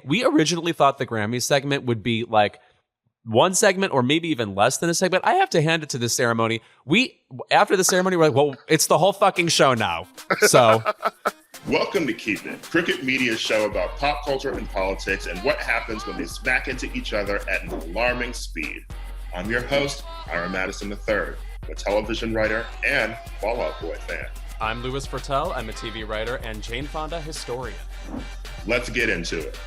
we originally thought the Grammy segment would be like one segment or maybe even less than a segment. I have to hand it to the ceremony. After the ceremony, we're like, well, it's the whole fucking show now. So welcome to Keep It, Cricket Media's show about pop culture and politics and what happens when they smack into each other at an alarming speed. I'm your host, Ira Madison III, a television writer and Fall Out Boy fan. I'm Louis Fertel. I'm a TV writer and Jane Fonda historian. Let's get into it.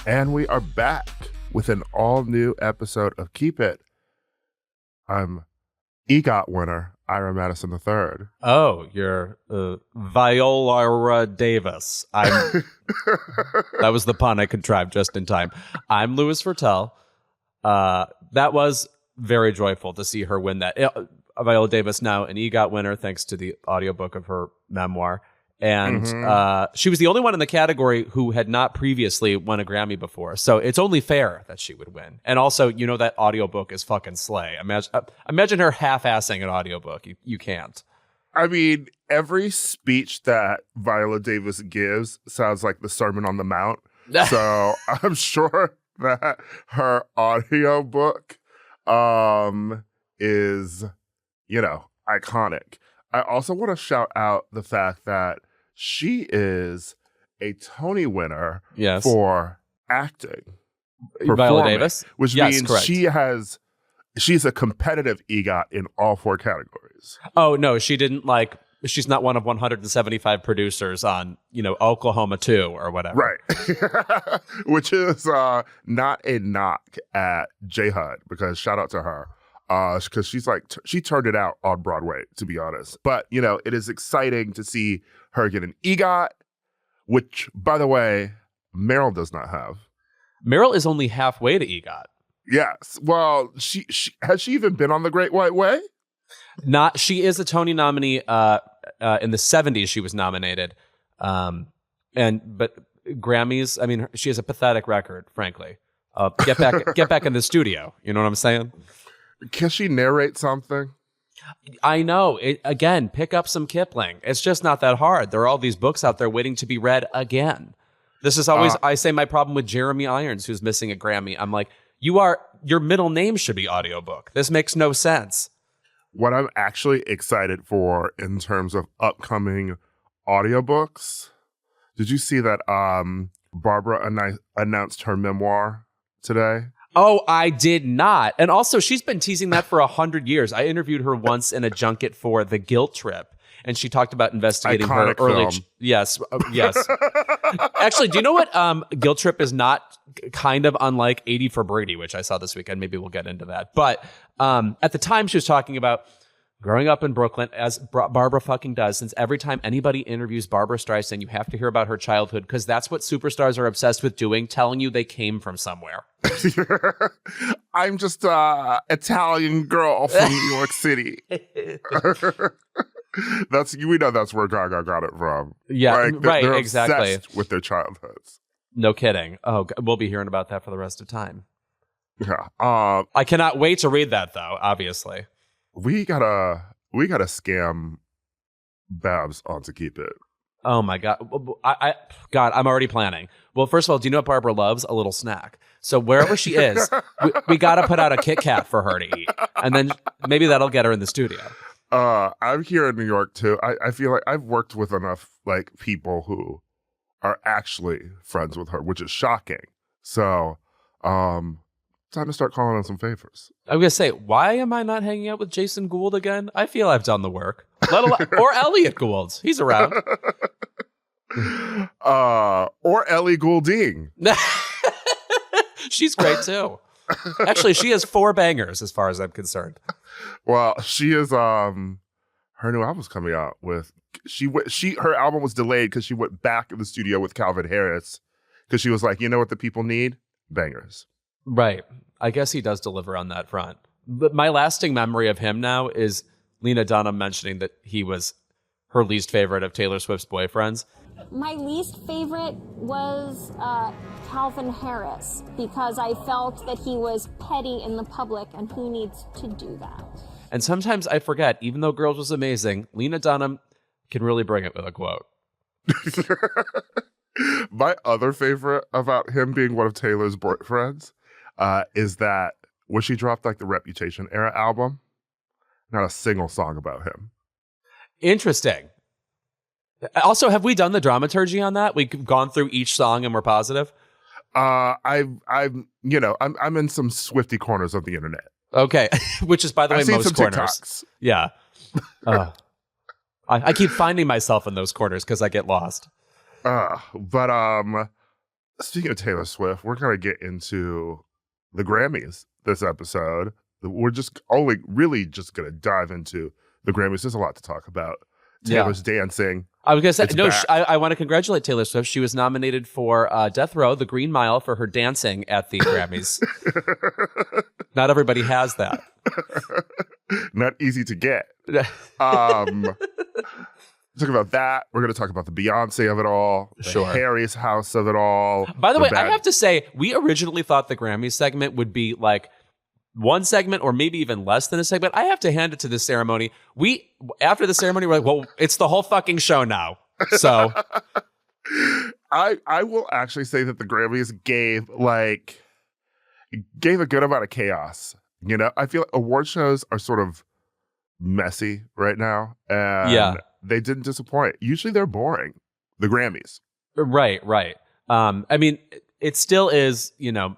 And we are back with an all-new episode of Keep It. I'm EGOT winner, Ira Madison III. Oh, you're Viola Davis. That was the pun I contrived just in time. I'm Louis Fertel. That was very joyful to see her win that. Viola Davis, now an EGOT winner, thanks to the audiobook of her memoir. And she was the only one in the category who had not previously won a Grammy before. So it's only fair that she would win. And also, you know, that audiobook is fucking slay. Imagine her half-assing an audiobook. You can't. I mean, every speech that Viola Davis gives sounds like the Sermon on the Mount. So I'm sure that her audiobook is, you know, iconic. I also want to shout out the fact that she is a Tony winner for acting. Viola Davis? Which means correct. She's a competitive EGOT in all four categories. Oh, no, she's not one of 175 producers on, Oklahoma 2 or whatever. Right. Which is not a knock at J-HUD, because shout out to her. Because she turned it out on Broadway, to be honest. But, it is exciting to see her get an EGOT, which, by the way, Meryl does not have. Meryl is only halfway to EGOT. Yes. Well, she has she even been on The Great White Way? Not. She is a Tony nominee. In the 70s, she was nominated. But Grammys, I mean, she has a pathetic record, frankly. Get back in the studio. You know what I'm saying? Can she narrate something? I know. Again, pick up some Kipling. It's just not that hard. There are all these books out there waiting to be read again. This is always, I say, my problem with Jeremy Irons, who's missing a Grammy. I'm like, your middle name should be audiobook. This makes no sense. What I'm actually excited for in terms of upcoming audiobooks, did you see that Barbra announced her memoir today? Oh, I did not. And also, she's been teasing that for 100 years. I interviewed her once in a junket for The Guilt Trip, and she talked about investigating iconic her early... film. Yes. Actually, do you know what Guilt Trip is not kind of unlike 80 for Brady, which I saw this weekend? Maybe we'll get into that. But at the time, she was talking about growing up in Brooklyn, as Barbara fucking does, since every time anybody interviews Barbra Streisand, you have to hear about her childhood, because that's what superstars are obsessed with doing, telling you they came from somewhere. I'm just a Italian girl from New York City. We know that's where Gaga got it from. Yeah, they're exactly. Obsessed with their childhoods. No kidding. Oh, we'll be hearing about that for the rest of time. Yeah. I cannot wait to read that, though. Obviously, we gotta scam Babs on to Keep It. Oh my God. I'm already planning. Well, first of all, do you know what Barbara loves? A little snack. So wherever she is, we got to put out a Kit Kat for her to eat. And then maybe that'll get her in the studio. I'm here in New York too. I feel like I've worked with enough people who are actually friends with her, which is shocking. So, time to start calling on some favors. I was going to say, why am I not hanging out with Jason Gould again? I feel I've done the work. Or Elliot Gould. He's around. Or Ellie Goulding. She's great too. Actually, she has 4 bangers as far as I'm concerned. Well, she is her new album's coming out with her album was delayed because she went back in the studio with Calvin Harris because she was like, you know what the people need? Bangers. Right. I guess he does deliver on that front. But my lasting memory of him now is Lena Dunham mentioning that he was her least favorite of Taylor Swift's boyfriends. My least favorite was Calvin Harris, because I felt that he was petty in the public, and who needs to do that? And sometimes I forget, even though Girls was amazing, Lena Dunham can really bring it with a quote. My other favorite about him being one of Taylor's boyfriends is that when she dropped like the Reputation era album, not a single song about him. Interesting. Also, have we done the dramaturgy on that? We've gone through each song and we're positive? I'm in some Swifty corners of the internet. Okay. Which is, by the way, I've seen most some corners. TikToks. Yeah. I keep finding myself in those corners because I get lost. But speaking of Taylor Swift, we're going to get into the Grammys this episode. We're just really just going to dive into the Grammys. There's a lot to talk about. Taylor's dancing. I was going to say, I want to congratulate Taylor Swift. She was nominated for Death Row, The Green Mile, for her dancing at the Grammys. Not everybody has that. Not easy to get. Talk about that. We're going to talk about the Beyonce of it all, the Harry's house of it all. By the way, I have to say, we originally thought the Grammy segment would be like one segment or maybe even less than a segment. I have to hand it to this ceremony. After the ceremony, we're like, well, it's the whole fucking show now. So I will actually say that the Grammys gave a good amount of chaos. You know, I feel like award shows are sort of messy right now. And they didn't disappoint. Usually they're boring. The Grammys. Right. I mean, it still is,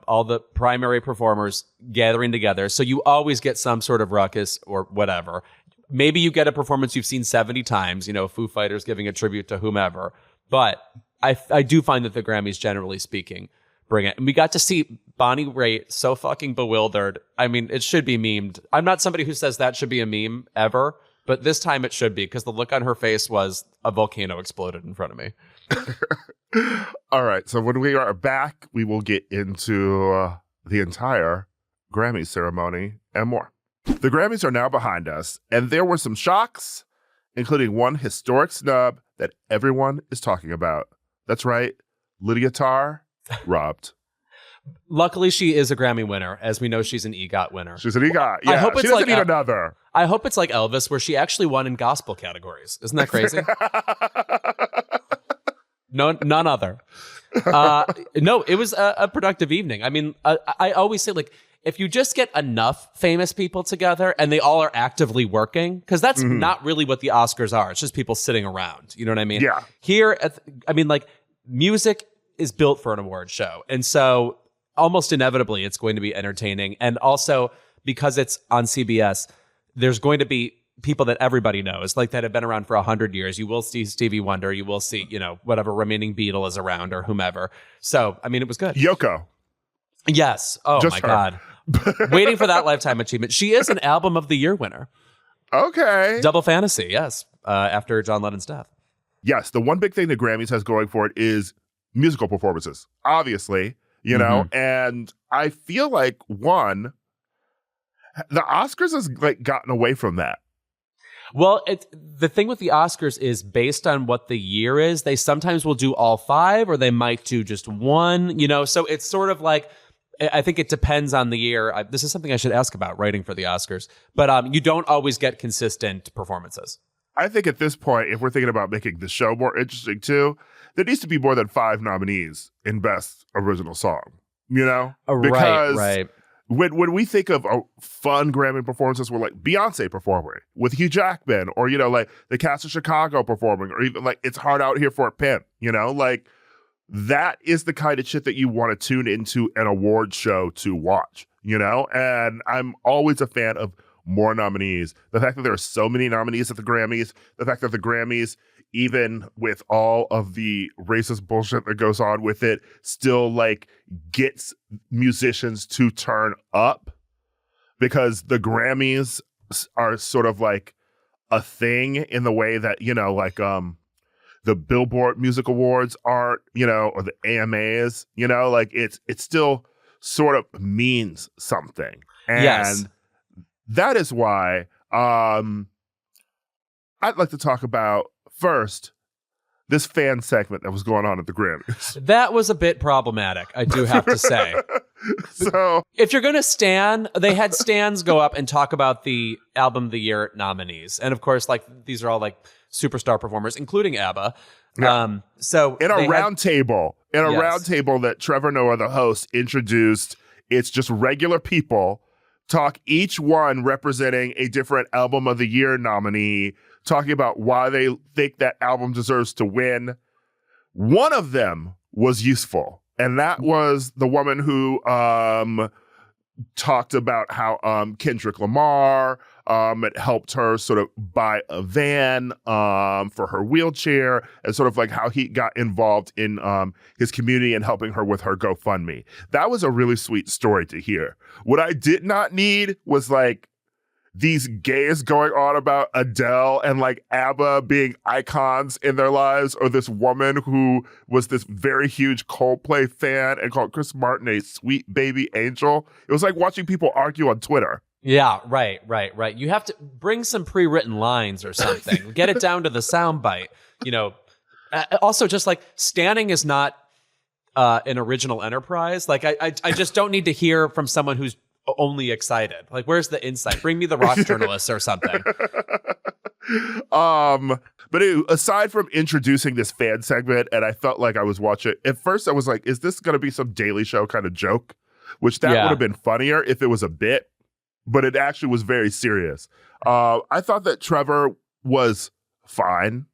all the primary performers gathering together. So you always get some sort of ruckus or whatever. Maybe you get a performance you've seen 70 times, Foo Fighters giving a tribute to whomever. But I do find that the Grammys, generally speaking, bring it. And we got to see Bonnie Raitt so fucking bewildered. I mean, it should be memed. I'm not somebody who says that should be a meme ever, but this time it should be, because the look on her face was a volcano exploded in front of me. All right. So when we are back, we will get into the entire Grammy ceremony and more. The Grammys are now behind us, and there were some shocks, including one historic snub that everyone is talking about. That's right. Lydia Tarr robbed. Luckily, she is a Grammy winner. As we know, she's an EGOT winner. She's an EGOT. Yeah, I hope it's she doesn't need another. I hope it's like Elvis, where she actually won in gospel categories. Isn't that crazy? No, none other. No, it was a productive evening. I mean, I always say, like, if you just get enough famous people together and they all are actively working, because that's not really what the Oscars are. It's just people sitting around. You know what I mean? Yeah. Here, music is built for an award show. And so almost inevitably it's going to be entertaining. And also, because it's on CBS, there's going to be people that everybody knows, like that have been around for 100 years. You will see Stevie Wonder. You will see, whatever remaining Beatle is around or whomever. So, I mean, it was good. Yoko. Yes. Oh, just my God. Waiting for that Lifetime Achievement. She is an Album of the Year winner. Okay. Double Fantasy, yes. After John Lennon's death. Yes. The one big thing that Grammys has going for it is musical performances, obviously, and I feel like the Oscars has gotten away from that. Well, the thing with the Oscars is based on what the year is. They sometimes will do all 5 or they might do just one, so it's sort of like, I think it depends on the year. This is something I should ask about writing for the Oscars, but you don't always get consistent performances. I think at this point, if we're thinking about making the show more interesting too, there needs to be more than 5 nominees in Best Original Song, Because right. When we think of fun Grammy performances where like Beyonce performing with Hugh Jackman, or, like the cast of Chicago performing, or even like It's Hard Out Here for a Pimp, like that is the kind of shit that you want to tune into an award show to watch, and I'm always a fan of more nominees. The fact that there are so many nominees at the Grammys, the fact that the Grammys, even with all of the racist bullshit that goes on with it, still gets musicians to turn up, because the Grammys are sort of like a thing in the way that, the Billboard Music Awards aren't, or the AMAs, it still sort of means something. And yes. That is why I'd like to talk about first this fan segment that was going on at the Grammys. That was a bit problematic, I do have to say. So if you're going to stan, they had stans go up and talk about the Album of the Year nominees. And of course, these are all superstar performers, including ABBA. Yeah. So in a round table that Trevor Noah, the host, introduced, it's just regular people talk, each one representing a different album of the year nominee, talking about why they think that album deserves to win. One of them was useful, and that was the woman who talked about how Kendrick Lamar, it helped her sort of buy a van for her wheelchair, and sort of like how he got involved in his community and helping her with her GoFundMe. That was a really sweet story to hear. What I did not need was like these gays going on about Adele and like ABBA being icons in their lives, or this woman who was this very huge Coldplay fan and called Chris Martin a sweet baby angel. It was like watching people argue on Twitter. Yeah, right. You have to bring some pre-written lines or something. Get it down to the soundbite. Also, just like standing is not an original enterprise. Like I just don't need to hear from someone who's only excited. Like, where's the insight? Bring me the rock journalists or something. But aside from introducing this fan segment, and I felt like I was watching, at first I was like, is this going to be some Daily Show kind of joke? Which that would have been funnier if it was a bit, but it actually was very serious. I thought that Trevor was fine.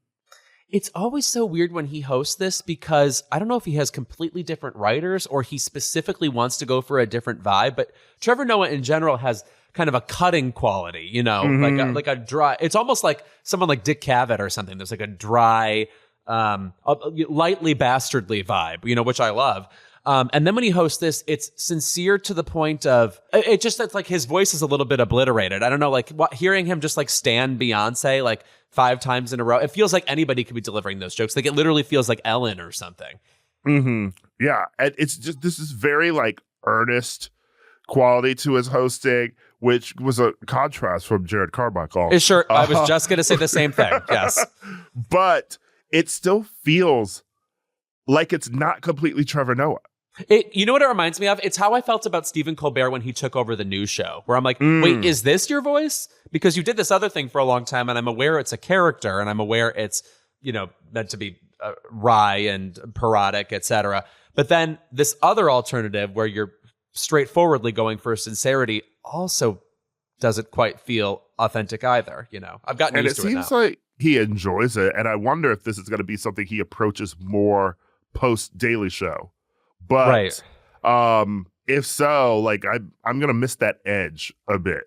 It's always so weird when he hosts this, because I don't know if he has completely different writers or he specifically wants to go for a different vibe, but Trevor Noah in general has kind of a cutting quality, like a dry, it's almost like someone like Dick Cavett or something. There's like a dry, lightly bastardly vibe, which I love. And then when he hosts this, it's sincere to the point of it's like his voice is a little bit obliterated. I don't know, like hearing him just like stan Beyonce like 5 times in a row. It feels like anybody could be delivering those jokes. Like it literally feels like Ellen or something. Mm-hmm. Yeah. And it's just, this is very like earnest quality to his hosting, which was a contrast from Jared Carmichael. Sure. I was just going to say the same thing. Yes. But it still feels like it's not completely Trevor Noah. You know what it reminds me of? It's how I felt about Stephen Colbert when he took over the news show, where I'm like, wait, is this your voice? Because you did this other thing for a long time, and I'm aware it's a character, and I'm aware it's, meant to be wry and parodic, etc. But then this other alternative where you're straightforwardly going for sincerity also doesn't quite feel authentic either. I've gotten used to it now. And it seems like he enjoys it, and I wonder if this is going to be something he approaches more post Daily Show. But if so, like I'm gonna miss that edge a bit,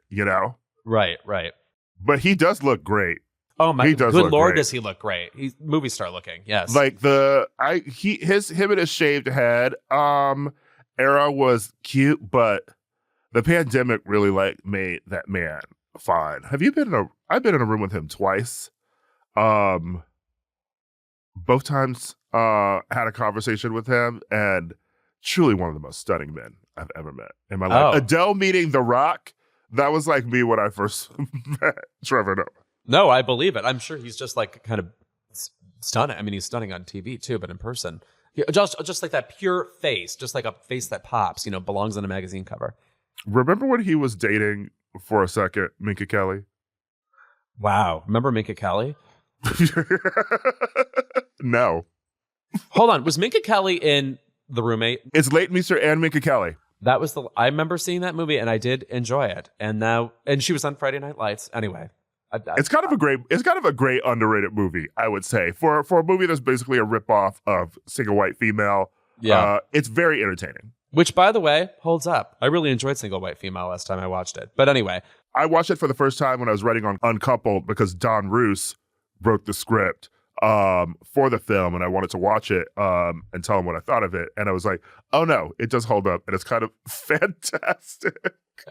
Right. But he does look great. Oh my good Lord, great. Does he look great? He's movie star looking. Yes. Like him and his shaved head era was cute, but the pandemic really made that man fine. I've been in a room with him twice. Both times had a conversation with him, and truly one of the most stunning men I've ever met in my life. Adele meeting The Rock, that was like me when I first met Trevor Noah. No, I believe it. I'm sure he's just like kind of stunning. I mean, he's stunning on TV too, but in person, just like that pure face, just like a face that pops, belongs on a magazine cover. Remember when he was dating for a second Minka Kelly? Wow. Remember Minka Kelly? No. Hold on. Was Minka Kelly in The Roommate? It's Leighton Meester and Minka Kelly. That was I remember seeing that movie, and I did enjoy it. And she was on Friday Night Lights. Anyway, it's kind of a great underrated movie, I would say, for a movie that's basically a ripoff of Single White Female. Yeah, it's very entertaining. Which, by the way, holds up. I really enjoyed Single White Female last time I watched it. But anyway, I watched it for the first time when I was writing on Uncoupled, because Don Roos wrote the script for the film, and I wanted to watch it and tell him what I thought of it, and I was like, oh no, it does hold up, and it's kind of fantastic.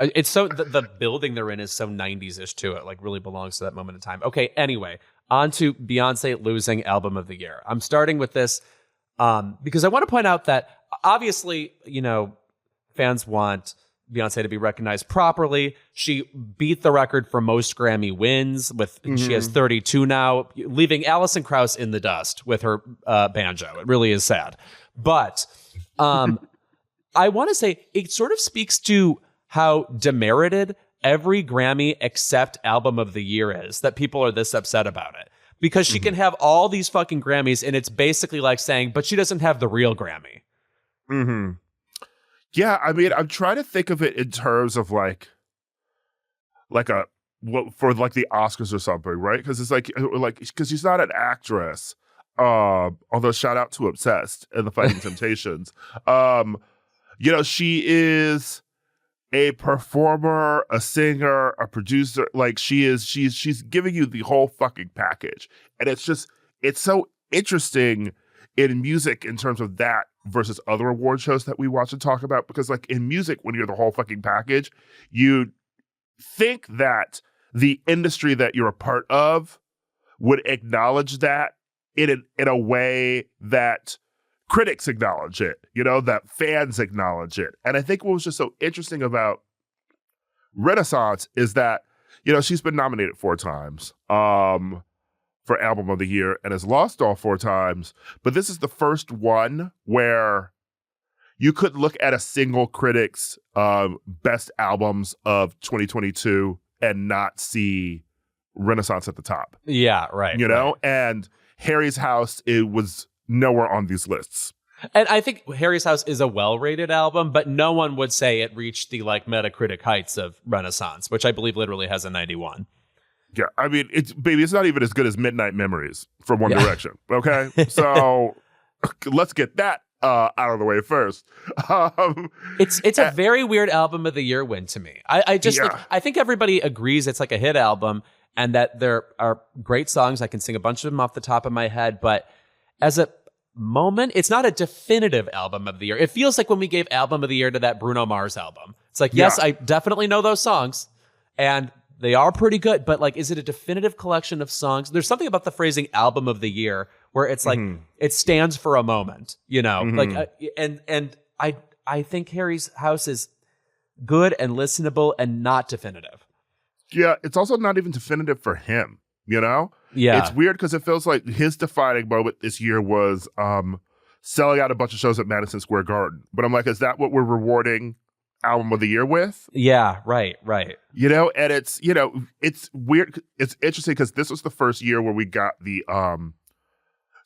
It's so the building they're in is so 90s-ish to it, like really belongs to that moment in time. Okay, anyway, on to Beyonce losing Album of the Year. I'm starting with this because I want to point out that obviously, fans want Beyonce to be recognized properly. She beat the record for most Grammy wins she has 32 now, leaving Alison Krauss in the dust with her banjo. It really is sad. But I want to say it sort of speaks to how demerited every Grammy except Album of the Year is, that people are this upset about it. because she can have all these fucking Grammys, and it's basically like saying, but she doesn't have the real Grammy. Mm-hmm. Yeah, I mean, I'm trying to think of it in terms of like for like the Oscars or something, right? Because it's like because she's not an actress. Although shout out to Obsessed and the Fighting Temptations. You know, she is a performer, a singer, a producer. Like she's giving you the whole fucking package. And it's so interesting in music in terms of that versus other award shows that we watch and talk about. Because like in music, when you're the whole fucking package, you think that the industry that you're a part of would acknowledge that in a way that critics acknowledge it, you know, that fans acknowledge it. And I think what was just so interesting about Renaissance is that, you know, she's been nominated 4 times for Album of the Year and has lost all 4 times. But this is the first one where you could look at a single critic's best albums of 2022 and not see Renaissance at the top. Yeah, right. You know, and Harry's House, it was nowhere on these lists. And I think Harry's House is a well-rated album, but no one would say it reached the like Metacritic heights of Renaissance, which I believe literally has a 91. Yeah, I mean, it's not even as good as Midnight Memories from One Direction. Okay, so let's get that out of the way first. It's a very weird Album of the Year win to me. I think everybody agrees it's like a hit album and that there are great songs. I can sing a bunch of them off the top of my head, but as a moment, it's not a definitive Album of the Year. It feels like when we gave Album of the Year to that Bruno Mars album. It's like, yes, I definitely know those songs, and they are pretty good, but like, is it a definitive collection of songs? There's something about the phrasing Album of the Year where it's like, it stands for a moment, you know? Like, and I think Harry's House is good and listenable and not definitive. Yeah, it's also not even definitive for him, you know? Yeah. It's weird because it feels like his defining moment this year was selling out a bunch of shows at Madison Square Garden. But I'm like, is that what we're rewarding Album of the Year with? Yeah, right. You know, and it's, you know, it's weird. It's interesting because this was the first year where we got the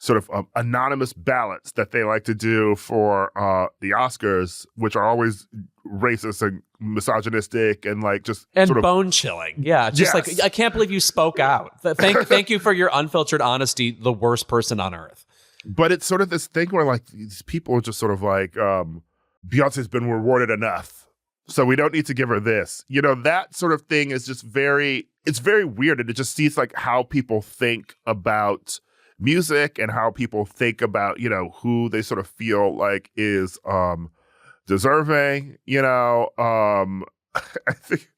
sort of anonymous ballots that they like to do for the Oscars, which are always racist and misogynistic and like just and sort of bone chilling. Yeah, just like, I can't believe you spoke out. Thank you for your unfiltered honesty, the worst person on earth. But it's sort of this thing where like these people are just sort of like, Beyonce's been rewarded enough, so we don't need to give her this. You know, that sort of thing is just it's very weird, and it just sees like how people think about music and how people think about, you know, who they sort of feel like is deserving, you know. I think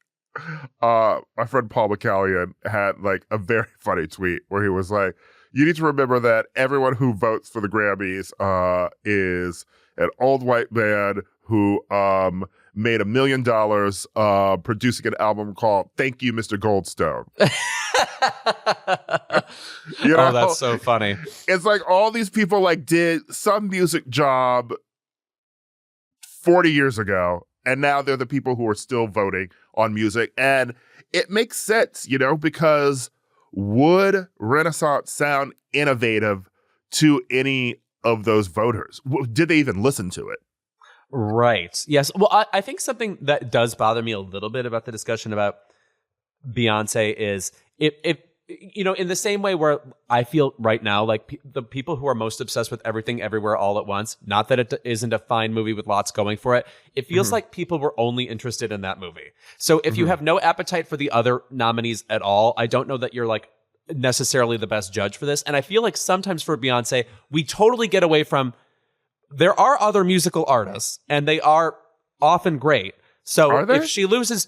my friend Paul McCallion had like a very funny tweet where he was like, you need to remember that everyone who votes for the Grammys is an old white man who made $1 million producing an album called Thank You, Mr. Goldstone. You know? Oh, that's so funny. It's like all these people like did some music job 40 years ago, and now they're the people who are still voting on music. And it makes sense, you know, because would Renaissance sound innovative to any of those voters? Did they even listen to it? Right. Yes. Well, I think something that does bother me a little bit about the discussion about Beyonce is if you know, in the same way where I feel right now, like the people who are most obsessed with Everything Everywhere All at Once, not that it isn't a fine movie with lots going for it, it feels like people were only interested in that movie. So if you have no appetite for the other nominees at all, I don't know that you're like necessarily the best judge for this. And I feel like sometimes for Beyonce, we totally get away from, there are other musical artists and they are often great. So if she loses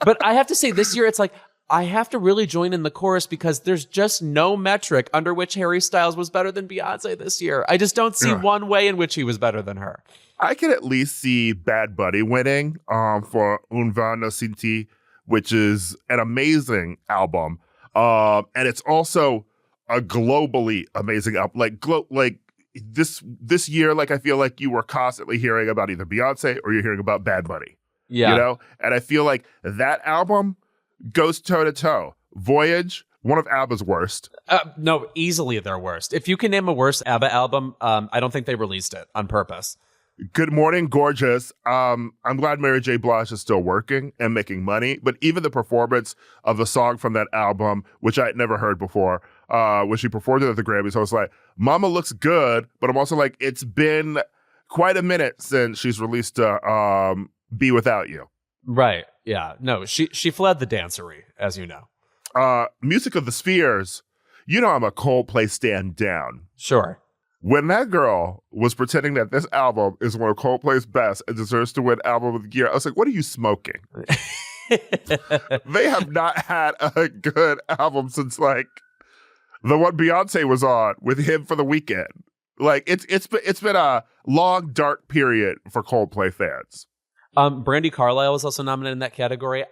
but I have to say this year, it's like, I have to really join in the chorus because there's just no metric under which Harry Styles was better than Beyonce this year. I just don't see one way in which he was better than her. I can at least see Bad Bunny winning for Un Va No Sinti, which is an amazing album. And it's also a globally amazing album. Like this year, like I feel like you were constantly hearing about either Beyonce or you're hearing about Bad Bunny. Yeah. You know? And I feel like that album goes toe to toe Voyage, one of ABBA's worst. No, easily their worst. If you can name a worse ABBA album, I don't think they released it on purpose. Good Morning, gorgeous. I'm glad Mary J. Blige is still working and making money, but even the performance of the song from that album, which I had never heard before, when she performed it at the Grammys, I was like, Mama looks good, but I'm also like, it's been quite a minute since she's released Be Without You. Right, yeah. No, she fled the dancery, as you know. Music of the Spheres, you know I'm a Coldplay stand down. Sure. When that girl was pretending that this album is one of Coldplay's best and deserves to win Album of the Year, I was like, what are you smoking? They have not had a good album since like the one Beyonce was on with Him for the Weekend. Like it's been a long dark period for Coldplay fans. Brandi Carlile was also nominated in that category.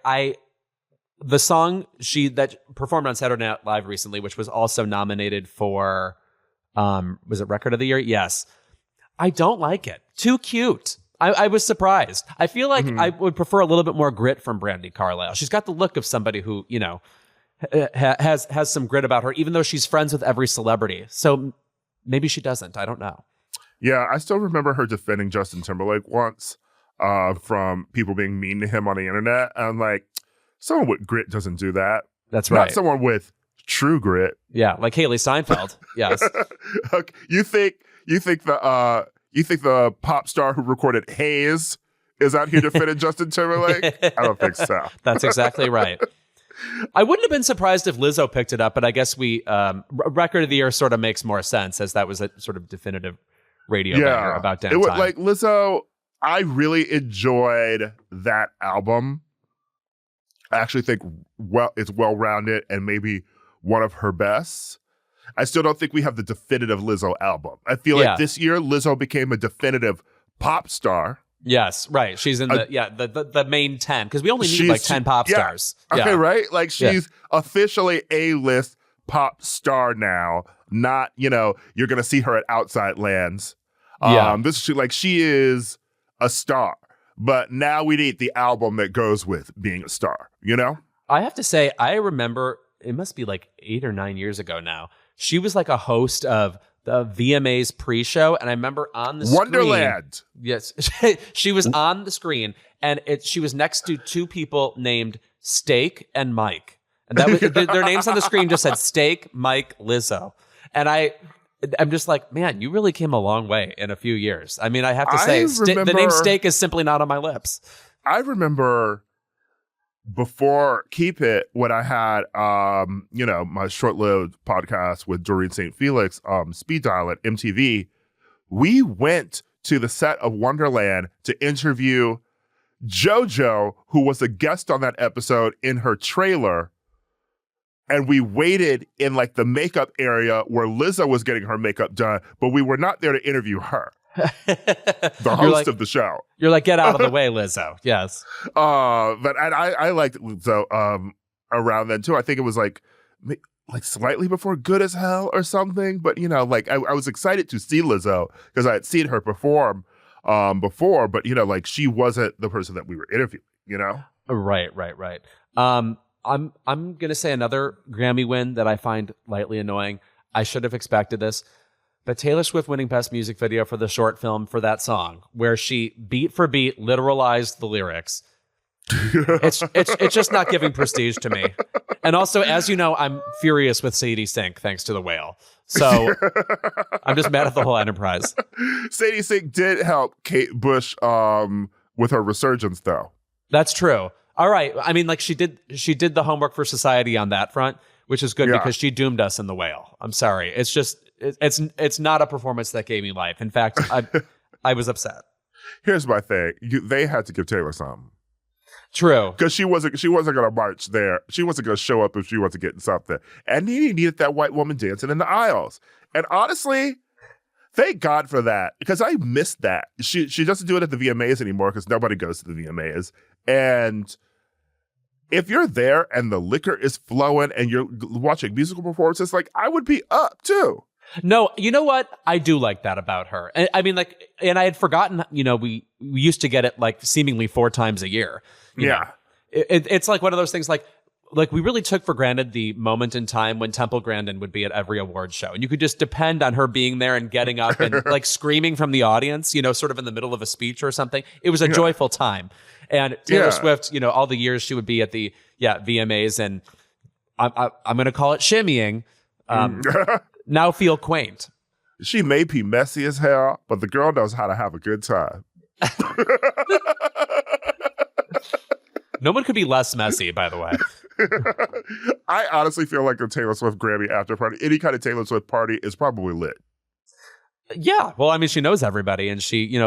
The song that performed on Saturday Night Live recently, which was also nominated for was it Record of the Year? Yes. I don't like it. Too cute. I was surprised. I feel like I would prefer a little bit more grit from Brandi Carlile. She's got the look of somebody who, you know, has some grit about her, even though she's friends with every celebrity. So maybe she doesn't. I don't know. Yeah, I still remember her defending Justin Timberlake once from people being mean to him on the internet. And I'm like, someone with grit doesn't do that. That's right. Not someone with true grit. Yeah, like Haley Steinfeld. Yes. Okay. You think the pop star who recorded Haze is out here defending Justin Timberlake? I don't think so. That's exactly right. I wouldn't have been surprised if Lizzo picked it up, but I guess Record of the Year sort of makes more sense, as that was a sort of definitive radio banger about downtime. Like Lizzo, I really enjoyed that album. I actually think it's well-rounded and maybe one of her best. I still don't think we have the definitive Lizzo album. I feel like this year Lizzo became a definitive pop star. Yes, right. She's in the main 10, because we only need like 10 pop stars. Okay, right? Like she's officially A-list pop star now. Not, you know, you're going to see her at Outside Lands. She is a star. But now we need the album that goes with being a star, you know? I have to say, I remember, it must be like 8 or 9 years ago now, she was like a host of the VMA's pre-show, and I remember on the Wonderland. Screen, yes, she was on the screen, and she was next to two people named Steak and Mike. And that was their names on the screen just said Steak, Mike, Lizzo. And I'm just like, man, you really came a long way in a few years. I mean, I have to say, the name Steak is simply not on my lips. I remember before Keep It, when I had, my short-lived podcast with Doreen St. Felix, Speed Dial at MTV, we went to the set of Wonderland to interview JoJo, who was a guest on that episode, in her trailer. And we waited in like the makeup area where Lizzo was getting her makeup done, but we were not there to interview her. The host of the show. You're like, get out of the way, Lizzo. Yes. But I liked Lizzo around then too. I think it was like slightly before Good as Hell or something. But you know, like I was excited to see Lizzo because I had seen her perform before, but you know, like she wasn't the person that we were interviewing, you know? Right. I'm gonna say another Grammy win that I find lightly annoying. I should have expected this, but Taylor Swift winning Best Music Video for the short film for that song, where she beat for beat literalized the lyrics. It's just not giving prestige to me. And also, as you know, I'm furious with Sadie Sink thanks to The Whale. So I'm just mad at the whole enterprise. Sadie Sink did help Kate Bush with her resurgence, though. That's true. All right. I mean, like she did the homework for Society on that front, which is good because she doomed us in The Whale. I'm sorry. It's just it's not a performance that gave me life. In fact, I was upset. Nere's my thing. They had to give Taylor something. True. Because she wasn't going to march there. She wasn't going to show up if she wasn't getting something. And he needed that white woman dancing in the aisles. And honestly, thank God for that, because I missed that. She doesn't do it at the VMAs anymore because nobody goes to the VMAs. And if you're there and the liquor is flowing and you're watching musical performances, like I would be up too. No, you know what? I do like that about her. I mean, like, and I had forgotten, you know, we used to get it like seemingly 4 times a year. You know? It's like one of those things like like we really took for granted the moment in time when Temple Grandin would be at every award show, and you could just depend on her being there and getting up and like screaming from the audience, sort of in the middle of a speech or something. It was a joyful time. And Taylor Swift, all the years she would be at the VMAs, and I'm going to call it shimmying, now feel quaint. She may be messy as hell, but the girl knows how to have a good time. No one could be less messy, by the way. I honestly feel like a Taylor Swift Grammy after party, any kind of Taylor Swift party, is probably lit. Yeah. Well, I mean, she knows everybody, and she,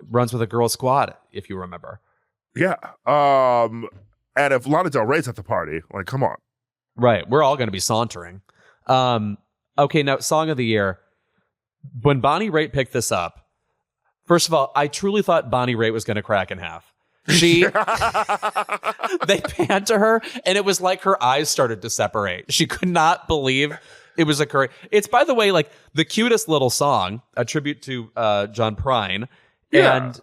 runs with a girl squad, if you remember. Yeah. And if Lana Del Rey's at the party, like, come on. Right. We're all going to be sauntering. Okay, now, Song of the Year. When Bonnie Raitt picked this up, first of all, I truly thought Bonnie Raitt was going to crack in half. They panned to her, and it was like her eyes started to separate. She could not believe it was occurring. It's, by the way, like the cutest little song, a tribute to John Prine. Yeah. And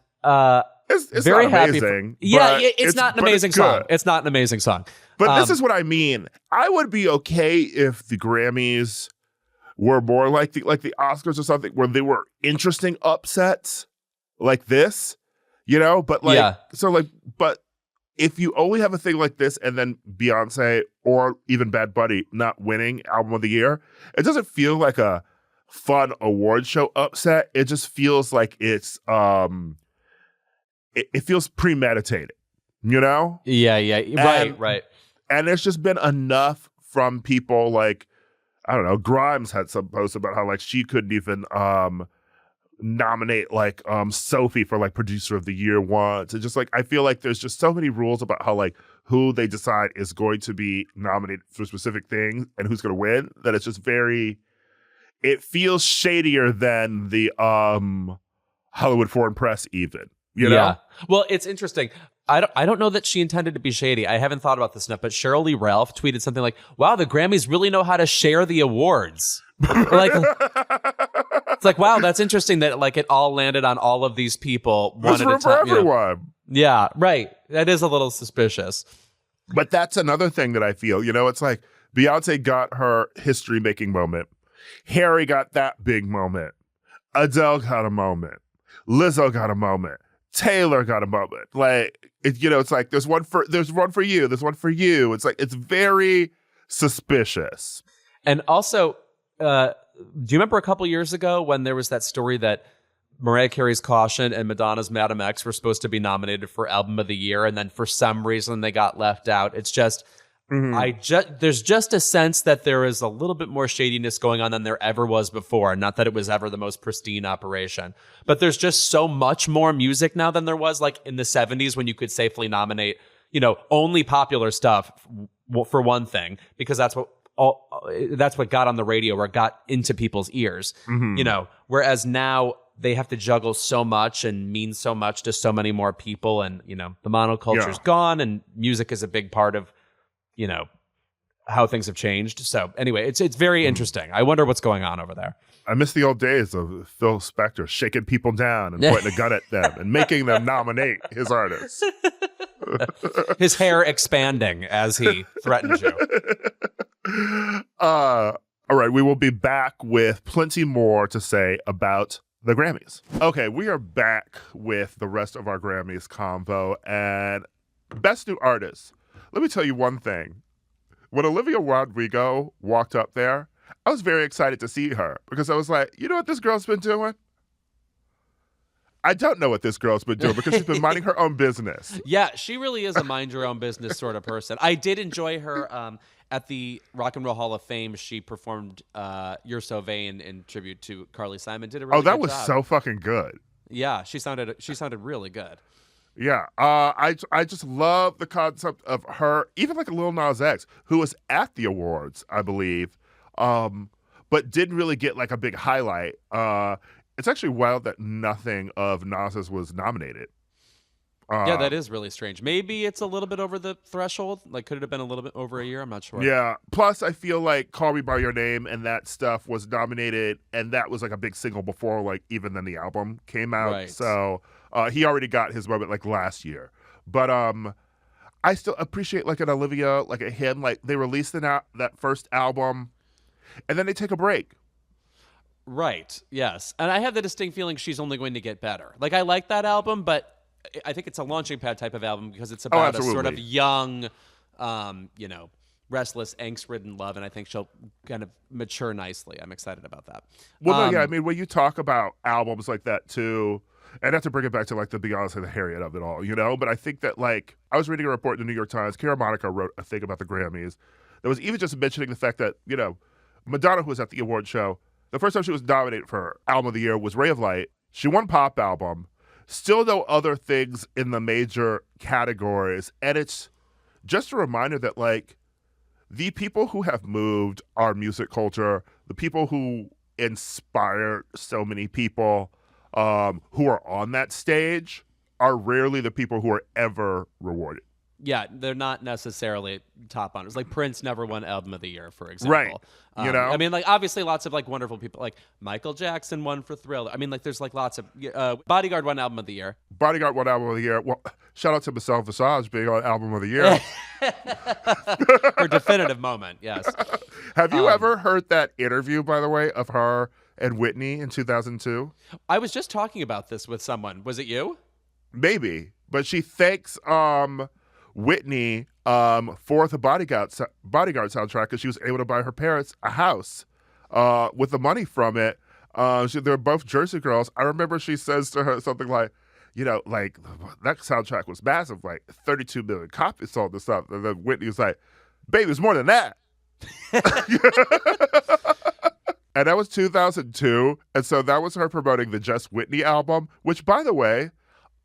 it's very not happy. amazing. It's not an amazing song. It's not an amazing song. But this is what I mean. I would be okay if the Grammys were more like the Oscars or something, where they were interesting upsets like this. But if you only have a thing like this and then Beyonce or even Bad Bunny not winning Album of the Year, it doesn't feel like a fun award show upset. It just feels like it's it feels premeditated, Yeah. Right. And there's just been enough from people like, I don't know, Grimes had some posts about how like she couldn't even nominate like Sophie for like producer of the year once. And just like I feel like there's just so many rules about how like who they decide is going to be nominated for specific things and who's going to win, that it's just it feels shadier than the Hollywood Foreign Press even. Yeah. Well, it's interesting. I don't know that she intended to be shady. I haven't thought about this enough, but Cheryl Lee Ralph tweeted something like, "Wow, the Grammys really know how to share the awards." Like, it's like, wow, that's interesting that like it all landed on all of these people one at a time. For everyone. Yeah, right. That is a little suspicious. But that's another thing that I feel. It's like Beyonce got her history-making moment. Harry got that big moment. Adele got a moment. Lizzo got a moment. Taylor got a moment. Like, it's like there's one for you. There's one for you. It's like it's very suspicious. And also, do you remember a couple years ago when there was that story that Mariah Carey's Caution and Madonna's Madam X were supposed to be nominated for Album of the Year, and then for some reason they got left out? It's just, there's just a sense that there is a little bit more shadiness going on than there ever was before. Not that it was ever the most pristine operation, but there's just so much more music now than there was like in the 70s when you could safely nominate, only popular stuff for one thing, because that's what got on the radio or got into people's ears, whereas now they have to juggle so much and mean so much to so many more people. And, the monoculture's gone, and music is a big part of, how things have changed. So anyway, it's very interesting. I wonder what's going on over there. I miss the old days of Phil Spector shaking people down and pointing a gun at them and making them nominate his artists. His hair expanding as he threatened you. All right, we will be back with plenty more to say about the Grammys. Okay, we are back with the rest of our Grammys convo, and Best New Artist. Let me tell you one thing. When Olivia Rodrigo walked up there, I was very excited to see her because I was like, you know what this girl's been doing? I don't know what this girl's been doing because she's been minding her own business. Yeah, she really is a mind your own business sort of person. I did enjoy her at the Rock and Roll Hall of Fame. She performed You're So Vain in tribute to Carly Simon. Did a really good job. Oh, that was so fucking good. Yeah, she sounded really good. Yeah, I just love the concept of her, even like a Lil Nas X, who was at the awards, I believe, but didn't really get like a big highlight. It's actually wild that nothing of Nas's was nominated. Yeah, that is really strange. Maybe it's a little bit over the threshold. Like, could it have been a little bit over a year? I'm not sure. Yeah. Plus, I feel like Call Me By Your Name and that stuff was nominated, and that was like a big single before, like, even then the album came out. Right. So he already got his moment like last year. But I still appreciate like an Olivia, like a hymn. Like they released that first album, and then they take a break. Right. Yes. And I have the distinct feeling she's only going to get better. Like I like that album, but I think it's a launching pad type of album because it's about a sort of young, restless, angst-ridden love, and I think she'll kind of mature nicely. I'm excited about that. Well, no, yeah. I mean, when you talk about albums like that too, and not to bring it back to like the Beyonce, the Harriet of it all, but I think that like I was reading a report in the New York Times. Kara Monica wrote a thing about the Grammys that was even just mentioning the fact that Madonna, who was at the award show, the first time she was nominated for Album of the Year was Ray of Light. She won Pop Album. Still no other things in the major categories, and it's just a reminder that like the people who have moved our music culture, the people who inspire so many people who are on that stage are rarely the people who are ever rewarded. Yeah, they're not necessarily top honors. Like Prince never won Album of the Year, for example. Right. I mean, like obviously lots of like wonderful people. Like Michael Jackson won for Thriller. I mean, like there's like lots of Bodyguard won Album of the Year. Bodyguard won Album of the Year. Well, shout out to Michelle Visage being on Album of the Year. Her definitive moment, yes. Have you ever heard that interview, by the way, of her and Whitney in 2002? I was just talking about this with someone. Was it you? Maybe, but she thanks Whitney for the Bodyguard soundtrack because she was able to buy her parents a house with the money from it. They're both Jersey girls. I remember she says to her something like, like that soundtrack was massive, like 32 million copies sold and stuff. And then Whitney was like, baby, it's more than that. And that was 2002. And so that was her promoting the Just Whitney album, which, by the way,